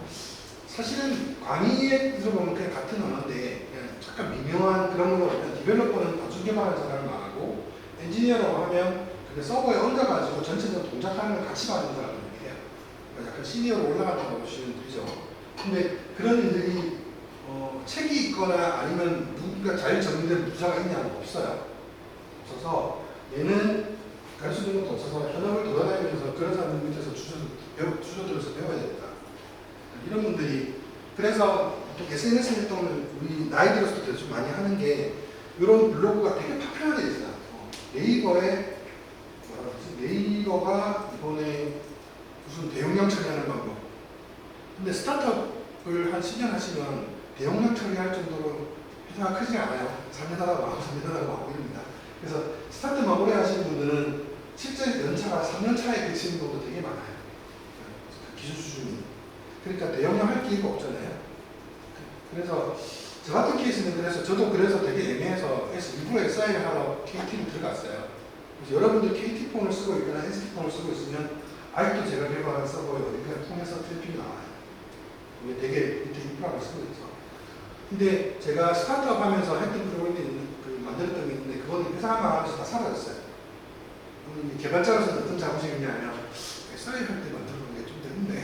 사실은 광의에 들어보면 그냥 같은 언어인데 그냥 약간 미묘한 그런 거 보면 디벨로퍼는 단순 개발하는 사람을 말하고 엔지니어라고 하면 그게 서버에 얹어가지고 전체적으로 동작하는 걸 같이 받는 사람을 얘기해요. 약간 시니어로 올라간다고 보시면 되죠. 근데 그런 일들이 책이 있거나 아니면 누군가 잘 정리된 부사가 있냐는 없어요. 없어서 얘는 가르쳐주는 것도 없어서 현업을 돌아다니면서 그런 사람들 밑에서 주저들어서 배워야 됩니다. 이런 분들이 그래서 SNS 활동을 우리 나이 들었을 때 좀 많이 하는 게 이런 블로그가 되게 파편화되어 있어요. 네이버에 뭐라 그러지? 네이버가 이번에 무슨 대용량 처리하는 방법. 근데 스타트업을 한 10년 하시면 대용량 처리할 정도로 회사가 크지 않아요. 3년 하다가 하고 3년 하다가 하고 이럽니다. 그래서 스타트업만 오래 하시는 분들은 실제 연차가 3년 차에 그치는 것도 되게 많아요. 기술 수준이. 그러니까 대용량 할 기회가 없잖아요. 그래서 저 같은 케이스는 그래서 저도 그래서 되게 애매해서 일부러 SI를 하러 KT를 들어갔어요. 그래서 여러분들 KT폰을 쓰고 있거나 ST폰을 쓰고 있으면 아직도 제가 개발한 서버에 어디가 통해서 트래픽이 나와요. 이게 되게 밑에 인프라를 쓰고 있어. 근데 제가 스타트업 하면서 했던 프로그램이 만들었던 게 있는데 그거는 회사만 하면서 다 사라졌어요. 개발자로서 어떤 자부심이 있냐면 SI 할 때 만드는 게 좀 되는데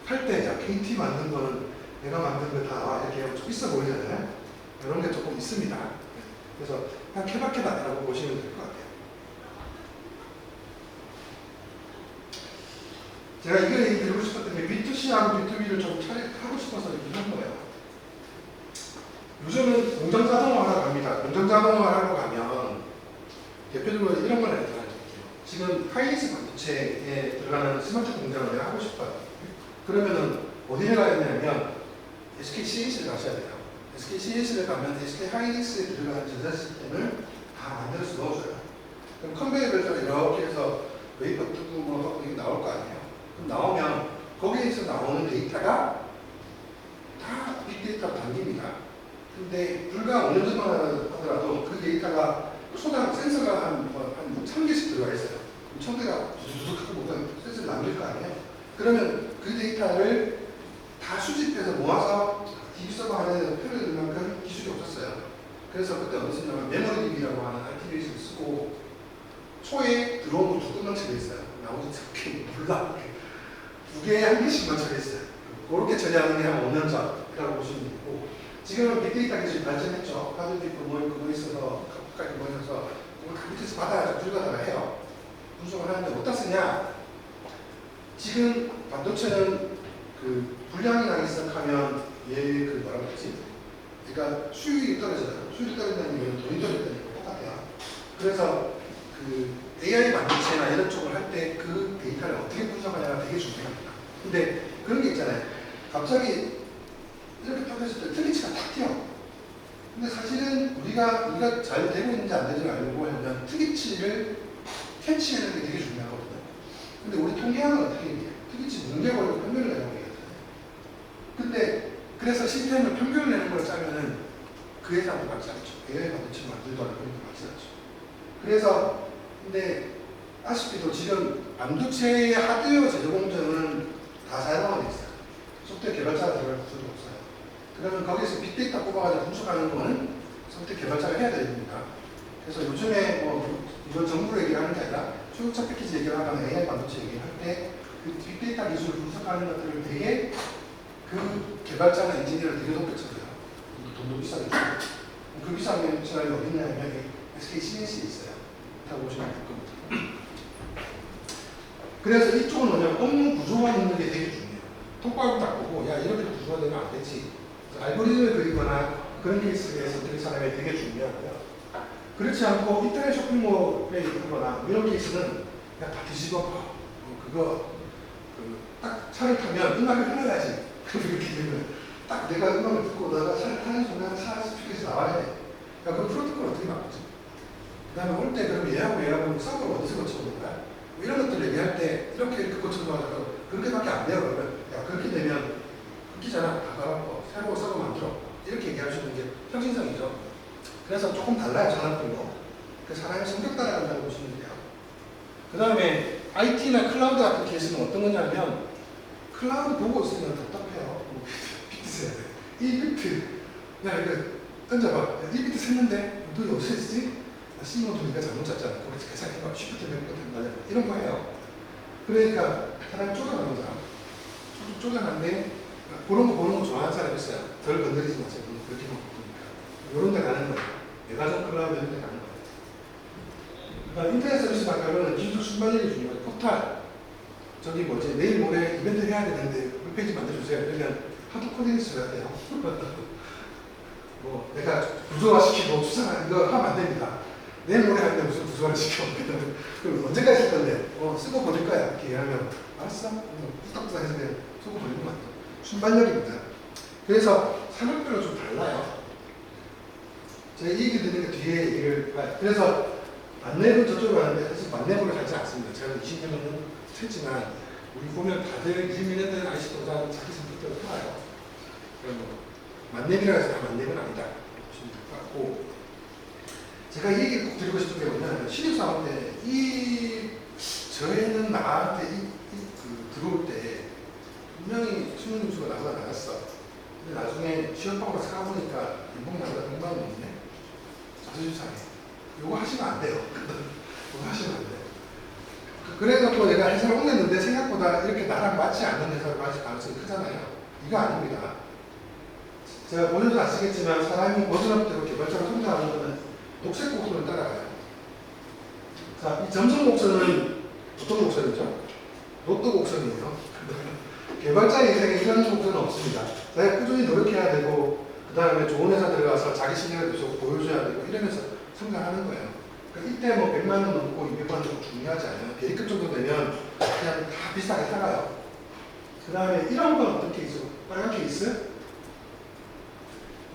할 때 야 KT 만든 거는 내가 만든 거 다 이렇게 하면 좀 있어 보이잖아요. 이런 게 조금 있습니다. 그래서 그냥 케바케다라고 보시면 될 것 같아요. 제가 이거 얘기 드리고 싶었던 게 B2C하고 B2B를 좀 하고 싶어서 이렇게 한 거예요. 요즘은 공정 자동화하러 갑니다. 공정 자동화하러 가면 대표적으로 이런 걸 알려드릴게요. 지금 하이닉스 반도체에 들어가는 스마트 공장을 내가 하고 싶어요. 그러면은 어디를 가야 되냐면 SK CNC를 가셔야 돼요. SK CNC를 가면 SK 하이닉스에 들어가는 전자 시스템을 다 만들어서 넣어줘요. 그럼 컨베이어 벨트를 이렇게 해서 웨이퍼 뜨고 뭐 이게 나올 거 아니에요. 그럼 나오면 거기에서 나오는 데이터가 다 빅데이터로 담깁니다. 근데 불과 5년 전만 하더라도 그 데이터가 초당 센서가 한 1000개씩 들어가 있어요. 1000개가 두둑하고 뭔가 센서를 남길 거 아니에요. 그러면 그 데이터를 다 수집해서 모아서 DB 서버 안에 표를 넣는 그런 기술이 없었어요. 그래서 그때 어디 쓰냐면 메모리DB라고 하는 RTBS를 쓰고 초에 들어온 거 두 개만 쳐져 있어요. 나머지 저렇게 몰라. 두 개에 한 개씩만 쳐져 있어요. 그렇게 처리하는 게 한 5년 전이라고 보시면 되고 지금은 빅데이터 기술이 발전했죠. 하드도 있고 뭐 있어서 각각까지 모여서 이걸 다 밑에서 받아가지고 들어가다가 해요. 분석을 하는데 어디다 쓰냐? 지금 반도체는 그 불량이 나기 시작하면 얘 뭐라 그러지? 그러니까 수율이 떨어져요. 수율이 떨어진다는 게 돈이 떨어진다는 게 똑같아요. 그래서 그 AI 반도체나 이런 쪽을 할 때 그 데이터를 어떻게 분석하냐가 되게 중요합니다. 근데 그런 게 있잖아요. 갑자기 이렇게 펴졌을 때 트리치가 탁 튀어. 근데 사실은 우리가 잘 되고 있는지 안 되는지 알고 하면 트리치를 캐치하는 게 되게 중요하거든요. 근데 우리 통계학은 어떻게 얘기해요? 트리치 뭉개버리고 평균을 내라고 얘기하잖아요. 근데 그래서 시스템을 평균을 내는 걸 짜면은 그 회사한테 맞지 않죠. AI 반도체 만들더라도 그러니까 맞지 않죠. 그래서 근데 아쉽게도 지금 반도체의 하드웨어 제조 공정은 다 자동화되어 있어요. 소프트웨어 개발자가 들어갈 필요도 없어요. 그러면 거기서 빅데이터 뽑아가지고 분석하는 거는 소프트웨어 개발자가 해야 됩니다. 그래서 요즘에 뭐 이건 정부로 얘기하는 게 아니라 초급차 패키지 얘기를 하거나 AI 반도체 얘기를 할 때 그 빅데이터 기술을 분석하는 것들을 되게 그 개발자나 엔지니어를 되게 높게 쳐줘요. 돈도 비싸게 주고. 그 비싼 시간이 어디 있냐면 SK CNC에 있어요. 라고 보시면 될 겁니다. 그래서 이쪽은 뭐냐면 업무 구조화 있는 게 되게 중요해요. 통과하고 딱 보고 야 이렇게 구조화 되면 안 되지. 알고리즘을 그리거나 그런 케이스에서 그 사람이 되게 중요하고요. 그렇지 않고 인터넷 쇼핑몰에 있거나 이런 케이스는 그냥 다 뒤집어 그거 딱 차를 타면 음악이 흘러야지. 그렇게 되면 딱 내가 음악을 듣고 내가 차를 타는 순간 차 스피커에서 나와야 돼. 야, 그 프로토콜 어떻게 바꾸지? 그 다음에 올 때 그럼 얘하고 서버를 어디서 고쳐보는 거야? 뭐 이런 것들 얘기할 때 이렇게 고쳐봐서 그렇게밖에 안 돼요. 그러면 야 그렇게 되면 흑기잖아. 다 갈아엎어. 새로 서버 만들어. 이렇게 얘기할 수 있는 게 혁신성이죠. 그래서 조금 달라요. 전환점도. 그 사람의 성격 따라간다고 보시면 돼요. 그 다음에 IT나 클라우드 같은 케이스는 어떤 거냐면 클라우드 보고 있으면 답답해요. 비트 세야 돼. 이 비트, 야 이거 던져봐. 이 비트 샜는데 너 어디서 했지? 신호도 네가 잘못 짰잖아. 거기서 계산해봐. 쉬프트 몇 버튼 날려. 이런 거 해요. 그러니까 사람이 쪼잔한 거잖아. 쪼잔한데 그런 거 보는 거 좋아하는 사람이 있어요. 덜 건드리지 마세요. 그렇게 보니까. 이런 데 가는 거예요. 내가전 클라우드 이런 데 가는 거예요. 그러니까 인터넷 서비스 바꿔는 기술 순발력이 중요해요. 포탈. 저기 뭐지 내일 모레 이벤트 해야 되는데 웹페이지 만들어주세요. 그러면 하도 코딩을 써야 돼요. 뭐 내가 구조화시키고 추상화 이거 하면 안 됩니다. 내일 모레 하는데 무슨 구조화를 시켜. 그럼 언제까지 할 건데? 쓰고 버릴 거야. 이렇게 하면 알았어. 후딱후딱 해서 그냥 쓰고 버리는 거 같아요. 순발력입니다. 그래서 산업별로 좀 달라요. 제가 이 얘기 드리는 게 뒤에 얘기를 봐요. 그래서 만렙은 저쪽으로 가는데 사실 만렙으로 가지 않습니다. 제가 20년은 했지만 우리 보면 다들 21년대 IC 도장 자기 성격대로 살아요. 뭐 만렙이라 해서 다 만렙은 아니다. 보시면 될 것 같고 제가 이 얘기를 꼭 드리고 싶은 게 뭐냐면 신입사원 때 저희는 나한테 들어올 때 분명히 수능 점수가 나갔어. 근데 나중에 취업하고 살아보니까 연봉 나보다 100만 원 넘네. 자존심 상해. 요거 하시면 안 돼요. 요거 하시면 안 돼요. 그래서 내가 회사를 옮겼는데 생각보다 이렇게 나랑 맞지 않는 회사를 맞을 가능성이 크잖아요. 이거 아닙니다. 제가 본인도 아시겠지만 사람이 버전업대로 개발자로 성장하는 것은 녹색 곡선을 따라가요. 자, 이 점선 곡선은 어떤 곡선이죠? 로또 곡선이에요. 개발자 인생에 이런 곡선은 없습니다. 내가 꾸준히 노력해야 되고 그 다음에 좋은 회사 들어가서 자기 실력을 계속 보여줘야 되고 이러면서 성장하는 거예요. 그러니까 이때 뭐 100만 원 넘고 200만 원 넘고 중요하지 않아요. A급 정도 되면 그냥 다 비싸게 살아요. 그 다음에 이런 건 어떤 케이스? 빨간 케이스?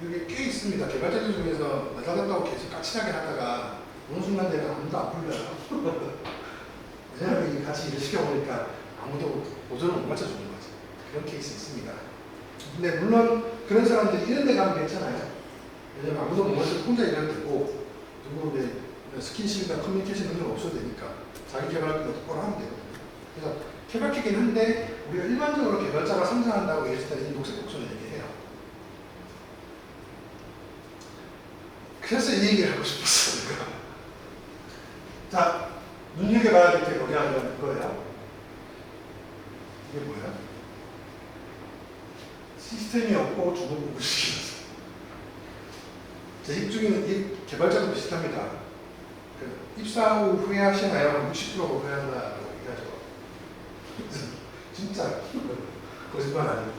여기 꽤 있습니다. 개발자들 중에서 나다다다고 계속 까칠하게 하다가 어느 순간 되면 아무도 안 불려요. 왜냐하면 같이 일을 시켜보니까 아무도 보조를 못 맞춰주는 거죠. 그런 케이스 있습니다. 근데 물론 그런 사람들이 이런 데 가면 괜찮아요. 왜냐면 아무도 못 맞춰서 혼자 일할 때고 누구 스킨십이나 커뮤니케이션 능력 없어도 되니까 자기 개발할 때 똑바로 하면 되거든요. 그래서 케바케긴 한데 우리가 일반적으로 개발자가 성장한다고 했을 때는 이 녹색 곡선을 얘기해요. 그래서 이 얘기를 하고 싶었어요. 내가. 자, 눈여겨봐야 될 게 뭐냐면 이거예요. 이게 뭐야? 시스템이 없고 주도국을 시키면서. 제 입중에는 이 개발자도 비슷합니다. 그 입사 후 후회하시나요? 60%가 후회한다고 얘기하죠. 진짜 거짓말 아니에요.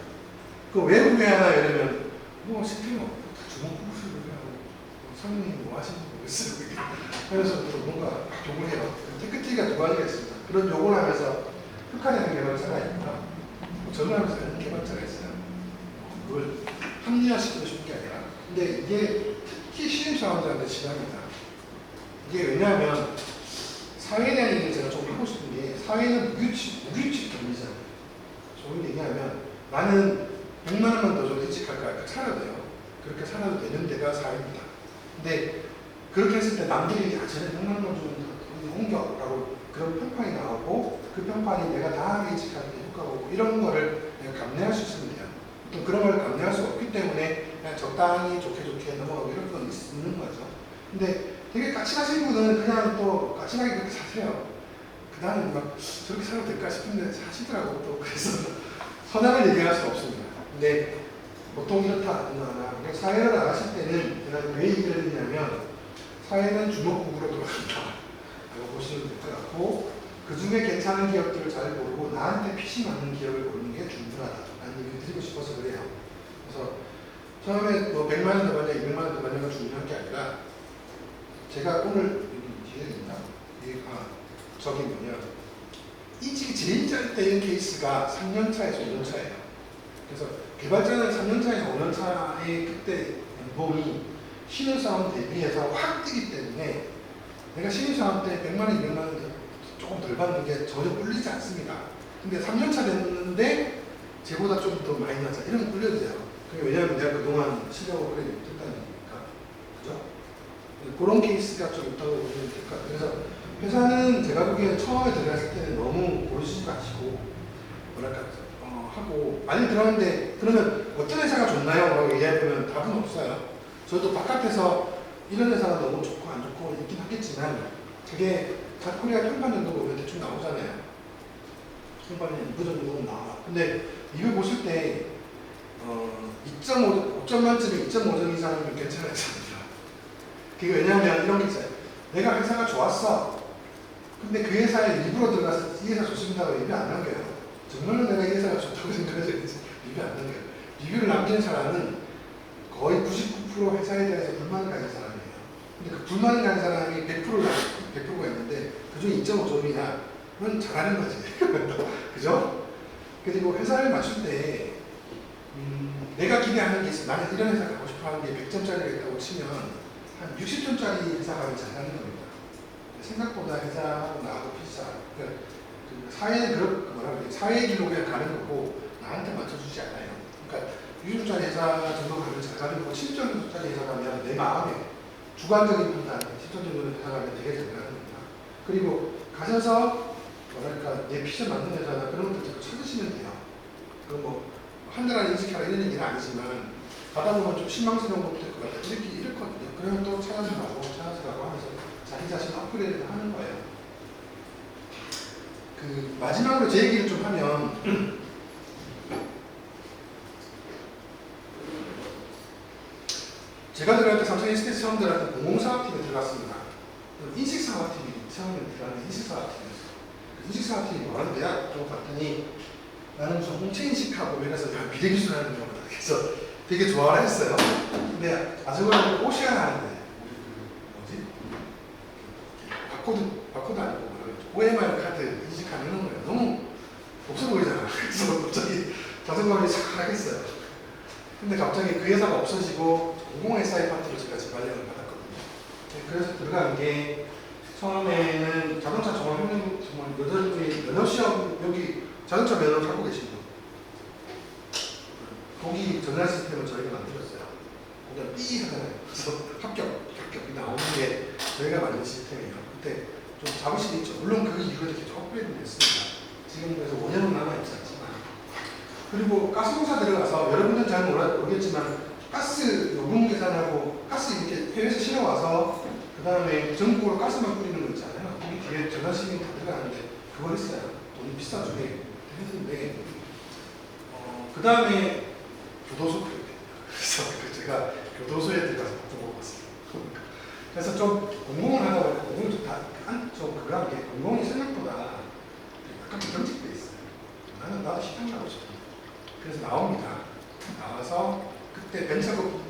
그 왜 후회하나 이러면 뭐 시스템이 없고 다 주도국을 하고 선생님이 뭐 하시는지 모르겠어요. 그래서 뭔가 욕을 해요. 테크트리가 두 가지가 있습니다. 그런 욕을 하면서 흑화되는 개발자가 있구나. 전화하면서 하는 개발자가 있어요. 그걸 합리화시키고 싶은 게 아니라. 근데 이게 특히 신입사원들한테 심합니다. 이게 왜냐하면 사회에 대한 얘기를 제가 좀 하고 싶은 게 사회는 무규칙 경리잖아요. 좋은 얘기하면 나는 100만 원만 더 줘도 일찍할까 살아도 돼요. 그렇게 살아도 되는 데가 사회입니다. 근데 그렇게 했을 때 남들이 쟤는 100만 원만 주면 옮겨라고 그런 평판이 나오고 그 평판이 내가 다하게 인식하는 게 효과가 오고 이런 거를 내가 감내할 수 있으면 돼요. 또 그런 걸 감내할 수 없기 때문에 그냥 적당히 좋게 넘어가고 이런 건 있는 거죠. 근데 되게 까칠하신 분은 그냥 또 까칠하게 그렇게 사세요. 그 다음에 막 저렇게 살아도 될까 싶은데 사시더라고. 또 그래서 선악을 얘기할 수 없습니다. 근데 보통 이렇다 사회를 나가실 때는 제가 왜 얘기를 했냐면 사회는 주먹국으로 돌아간다 라고 보시면 될 것 같고 그 중에 괜찮은 기업들을 잘 고르고 나한테 핏이 맞는 기업을 고르는 게 중요하다라는 얘기를 드리고 싶어서 그래요. 그래서 처음에 뭐 100만 원 더 받냐 200만 원 더 받냐가 중요한 게 아니라 제가 오늘 여기 뒤에 있나? 저기 뭐냐 인식이 제일 짧다는 케이스가 3년차에서 5년차예요. 그래서 개발자는 3년차에서 5년차의 그때 연봉이 신입사원 대비해서 확 뛰기 때문에 내가 신입사원 때 100만 원, 200만 원 조금 덜 받는 게 전혀 꿀리지 않습니다. 근데 3년차 됐는데 쟤보다 좀 더 많이 나자 이러면 꿀려도 돼요. 왜냐하면 내가 그동안 실력을 그래 못했다니까. 그죠? 그런 케이스가 좀 있다고 보시면 될 것 같아요. 그래서 회사는 제가 보기에는 처음에 들어갔을 때는 너무 고르시지 마시고 뭐랄까 하고 많이 들어갔는데 그러면 어떤 회사가 좋나요? 라고 얘기해보면 답은 없어요. 저도 바깥에서 이런 회사가 너무 좋고 안 좋고 있긴 하겠지만 그게 자코리아 평판 정도 보면 대충 나오잖아요. 평판이 2부 정도 나와. 근데 이거 보실 때 2.5, 5점 만점에 2.5점 이상이면 괜찮은 회사입니다. 그게 왜냐하면 이런 게 있어요. 내가 회사가 좋았어. 근데 그 회사에 일부러 들어가서 이 회사 좋습니다고 리뷰 안 남겨요. 정말로 내가 이 회사가 좋다고 생각해서 리뷰 안 남겨요. 리뷰를 남기는 사람은 거의 99% 회사에 대해서 불만을 가진 사람이에요. 근데 그 불만을 가진 사람이 100%가 있는데 그중에 2.5점이냐? 그건 잘하는 거지. 그죠? 그리고 회사를 맞출 때 내가 기대하는 게 있어. 나는 이런 회사 가고 싶어 하는 게 100점짜리가 있다고 치면 한 60점짜리 회사 가면 잘하는 겁니다. 생각보다 회사하고 나하고 비싸. 그러니까 사회는 사회의 길로 그냥 가는 거고 나한테 맞춰주지 않아요. 그러니까 60점짜리 회사 정도 가면 잘 가는 거고 70점짜리 회사 가면 내 마음에 주관적인 판단, 10점 정도 회사 가면 되게 잘 가는 겁니다. 그리고 가셔서 내 핏에 맞는 회사나 그런 것들 찾으시면 돼요. 한 달 안에 인식하라 이런 얘기는 아니지만 가다 보면 좀 실망스러운 것도 있을 것 같아요. 이렇거든요. 그러면 또 찾아서 가고 하면서 자기 자신 업그레이드를 하는 거예요. 마지막으로 제 얘기를 좀 하면 제가 들어갈 때 삼성 인스테이트 처음 들어갈 때 공공사업팀에 들어갔습니다. 인식사업팀이 처음에 들어가는 인식사업팀이었어요. 인식사업팀이 뭐하는 데야? 좀 봤더니 나는 무슨 홍채인식하고 이래서 비대기술 하는 줄 알았다. 그래서 되게 좋아를 했어요. 근데 아직은 오시안 하는데 바코드 아니고 OMR 카드 인식하는 거예요. 너무 없어 보이잖아. 그래서 갑자기 자존감이 싹 하겠어요. 근데 갑자기 그 회사가 없어지고 공공 SI 파트로 제가 재발령을 받았거든요. 그래서 들어간 게 처음에는 자동차 정말 면허 시험 여기 자동차 면허 갖고 계신 분 거기 전화 시스템을 저희가 만들었어요. 거기가 삐 하잖아요. 그래서 합격이 나오는 게 저희가 만든 시스템이에요. 그때 좀 자부심이 있죠. 물론 그 이후에도 계속 업그레이드는 됐습니다. 지금 그래서 5년은 남아있었지만 그리고 가스공사 들어가서 여러분들은 잘 모르겠지만 가스 요금 계산하고 가스 이렇게 해외에서 실어와서 그 다음에 전국으로 가스만 뿌리는 거 있잖아요. 거기 뒤에 전화시민이 다 들어가는데 그걸 했어요. 돈이 비싸주게 했는데 그 다음에 교도소 그렇게 그래서 제가 교도소에 들어가서 좀 먹었어요. 그래서 좀 공공을 하다 보니까 공공이 좀 그런 게 공공이 생각보다 약간 경직돼 있어요. 나도 식당 가고 싶어. 그래서 나옵니다. 나와서 그때 벤처거품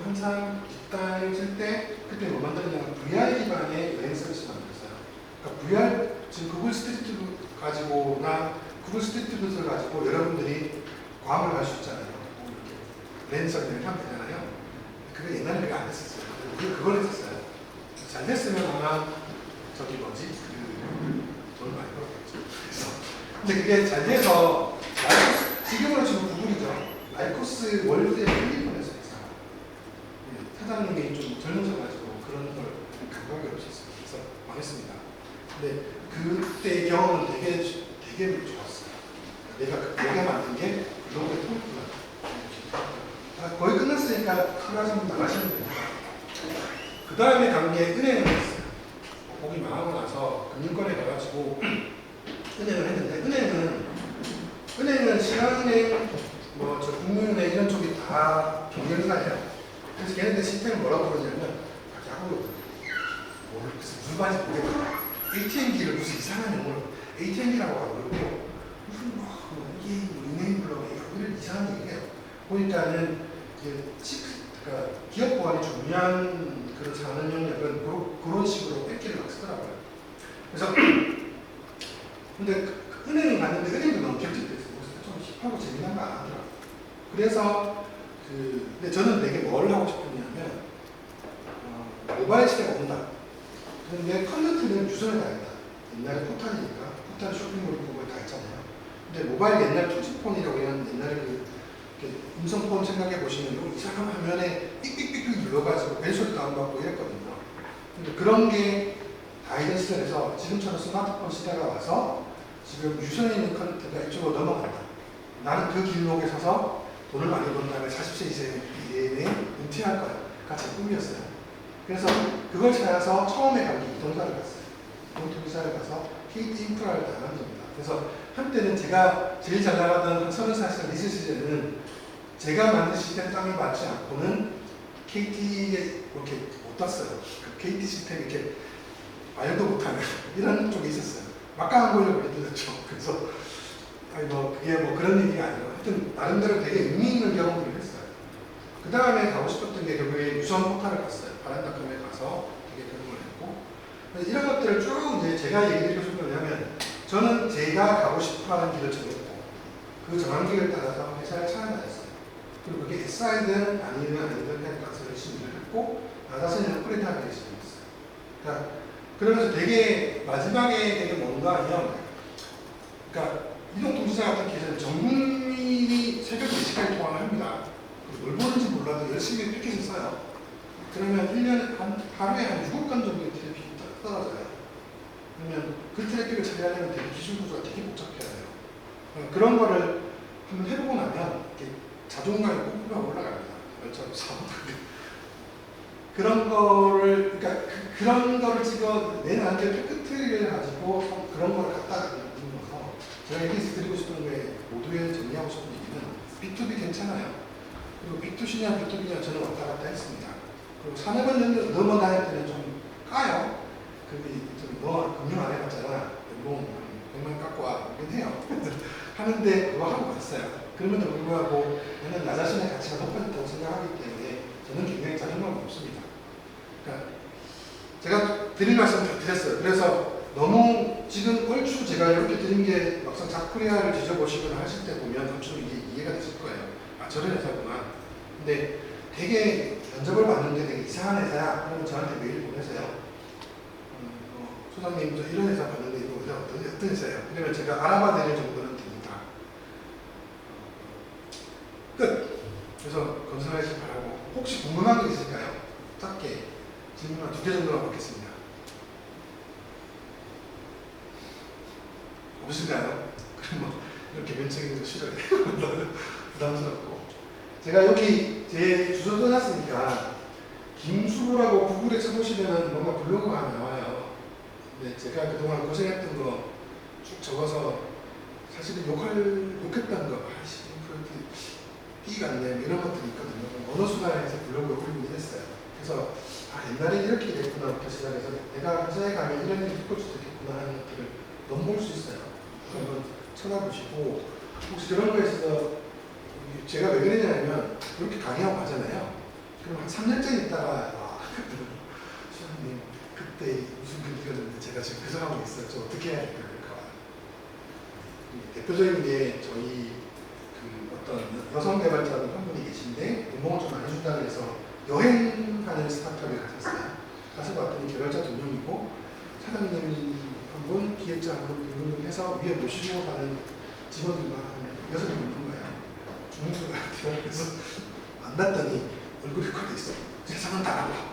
항상 집단을 쓸 때 그때 뭐 만들었냐면 VR 기반의 여행 서비스 만들었어요. 그러니까 VR 지금 구글 스트리트 가지고나 구글 스트리트를 가지고 여러분들이 괌을 갈 수 있잖아요. 랜선 여행 하면 되잖아요. 그게 옛날에 그게 안 됐었어요. 그걸 했었어요. 잘 됐으면 아마 돈을 많이 벌었겠죠. 그래서 근데 그게 잘 돼서 지금으로 치면 구글이죠. 라이코스 월드에 필리핀에서 사장님이 좀 젊으셔가지고 그런 걸 감각이 없었어요. 그래서 망했습니다. 근데 그때 경험은 되게 좋았어요. 내가 내가 만든 게 글로벌 포인트다. 거의 끝났으니까 클라스 한번 나가시면 됩니다. 그 다음에 간 게 은행을 했어요. 거기 망하고 나서 금융권에 가가지고 은행을 했는데 은행은 신한은행, 뭐저 국민은행 이런 쪽이 다 경쟁사예요. 그래서 걔네들 시스템을 뭐라고 그러냐면 야구거든요. 그래서 무슨 말인지 모르겠어요. ATM기를 무슨 이상한 용어로 ATM기라고 하고 그러고 무슨 이게 은행 불러가 이런 이상한 얘기해요. 보니까는 그러니까 기업 보안이 중요한 그런 자는 영역은 그런 식으로 뺏기를 막 쓰더라고요. 그래서 근데 은행을 갔는데 은행도 너무 결집됐어요. 그래서 좀 힙하고 재미난 거 안 하더라고요. 그래서 근데 저는 되게 뭘 하고 싶었냐면 모바일 시대가 온다. 그런데 컨텐츠는 유선에 다 있다. 옛날에 포탄이니까 포탄 쇼핑몰 그거 다 있잖아요. 근데 모바일 옛날 투지폰이라고 하는 옛날에 음성폰 생각해 보시면 이상한 화면에 삑삑삑 눌러가지고 벨소리 다운받고 이랬거든요. 근데 그런 게 다 있는 시절에서 지금처럼 스마트폰 시대가 와서 지금 유선에 있는 컨텐츠가 이쪽으로 넘어간다. 나는 그 길목에 서서 돈을 많이 번 다음에 40세 이내에 은퇴할 거야.가 제 꿈이었어요. 그래서 그걸 찾아서 처음에 간 게 이동사를 갔어요. 이동통사를 가서 KT 인프라를 다 만듭니다. 그래서 한때는 제가 제일 잘 나가던 30살 리즈 시절에는 제가 만든 시스템 땅에 맞지 않고는 KT에 이렇게 못 땄어요. 그 KT 시스템이 이렇게 말도 못하는 이런 쪽이 있었어요. 막강한 걸로 많이 들렸죠. 그래서 그게 그런 얘기가 아니라 하여튼 나름대로 되게 의미 있는 경험들을 했어요. 그 다음에 가고 싶었던 게 결국에 유선 포탈을 갔어요. 바란닷컴에 가서 되게 경험을 했고 이런 것들을 쭉 이제 제가 얘기 드리고 싶은 건 뭐냐면 저는 제가 가고 싶어하는 길을 정했고 그 정한 길을 따라서 회사를 찾아다녔어요. 그리고 그게 SI든 아니면 그냥 가서 열심히 일을 했고 나 자신을 업그레이드하기 열심히 했어요. 그러니까 그러면서 되게 마지막에 되게 뭔가 하면 그러니까 이동통신사 같은 케이스는 전 국민이 새벽 4시까지 통화를 합니다. 뭘 보는지 몰라도 열심히 패킷을 써요. 그러면 1년에 하루에 한 6억 건 정도의 트래픽이 떨어져요. 그러면 그 트래픽을 처리하려면 되게 기술 구조가 되게 복잡해야 돼요. 그런 거를 한번 해보고 나면 자존감이 꾹꾹 올라갑니다. 저처럼 사업하는 그런 거를 그런 거를 찍어 내 나한테 팩트를 가지고 그런 걸 갖다가 넣어서 제가 얘기 드리고 싶은 게 모두에 정리하고 싶은 얘기는 B2B 괜찮아요. 그리고 B2C냐 B2B냐 저는 왔다 갔다 했습니다. 그리고 산업을 넘어다닐 때는 좀 까요. 너 금융 안 해봤잖아. 연봉 100만 깎고 와. 이건 해요. 하는데 그거 하고 갔어요. 그럼에도 불구하고 나는 나 자신의 가치가 높아졌다고 생각하기 때문에 저는 굉장히 자존감이 없습니다. 그러니까 제가 드릴 말씀 다 드렸어요. 그래서 너무 지금 얼추 제가 이렇게 드린 게 막상 자코리아를 뒤져보시거나 하실 때 보면 얼추 이게 이해가 되실 거예요. 아 저런 회사구나. 근데 되게 면접을 봤는데 되게 이상한 회사야. 그러면 저한테 메일 보내세요. 소장님 저 이런 회사 봤는데 이거 회사 어떤 회사예요? 그러면 제가 알아봐 드릴 정도는 됩니다. 끝! 그래서 건설하시기 바라고 혹시 궁금한 게 있을까요? 짧게 질문 한 2개 정도만 받겠습니다. 없으신가요? 그럼 이렇게 면책인 거 싫어요. 부담스럽고 제가 여기 제 주소 써놨으니까 김수로라고 구글에 쳐보시면 뭔가 블로그가 하나 나와요. 근데 제가 그동안 고생했던 거 쭉 적어서 사실은 욕했던 거 아씨 띠 같네 이런 것들이 있거든요. 어느 순간에서 블로그에 올리긴 했어요. 그래서 옛날에 이렇게 됐구나부터 시작해서 내가 회사에 가면 이런 일이 겪을 수도 있겠구나 하는 것들을 넘볼 수 있어요. 한번 쳐다보시고 혹시 그런 거에 있어서 제가 왜 그러냐면 이렇게 강의하고 가잖아요. 그럼 한 3년째 있다가 수장님 그때 무슨 글 읽었는데 제가 지금 그 상황에 있어요. 저 어떻게 해야 될까? 대표적인 게 저희 어떤 여성 개발자분 한 분이 계신데 연봉을 좀 많이 준다고 해서 여행하는 스타트업에 가셨어요. 가서 봤더니 개발자 2명이고 사장님 한 분, 기획자 한 분, 등등 해서 위에 모시고 가는 직원들만 한 6명 있는 거예요. 중국도 같아요. 그래서 만났더니 얼굴이 커져 있어. 세상은 다 알아.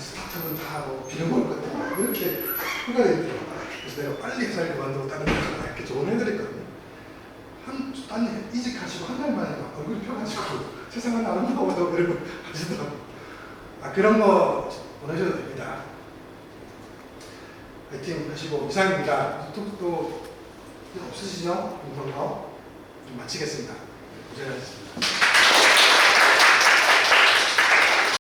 스타트업은 다뭐 빌어먹을 것 같아. 이렇게 휴가 되더라고요. 그래서 내가 빨리 회사를 그만두고 다른 회사를 이렇게 조언해드렸거든요. 딴 이직하시고 한 달 만에 막 얼굴이 펴가지고 세상은 아름다워도 그러고 하시더라고요. 그런 거 보내셔도 됩니다. 파이팅 하시고 이상입니다. 유튜브도 없으시죠? 이런 거 좀 마치겠습니다. 고생하셨습니다.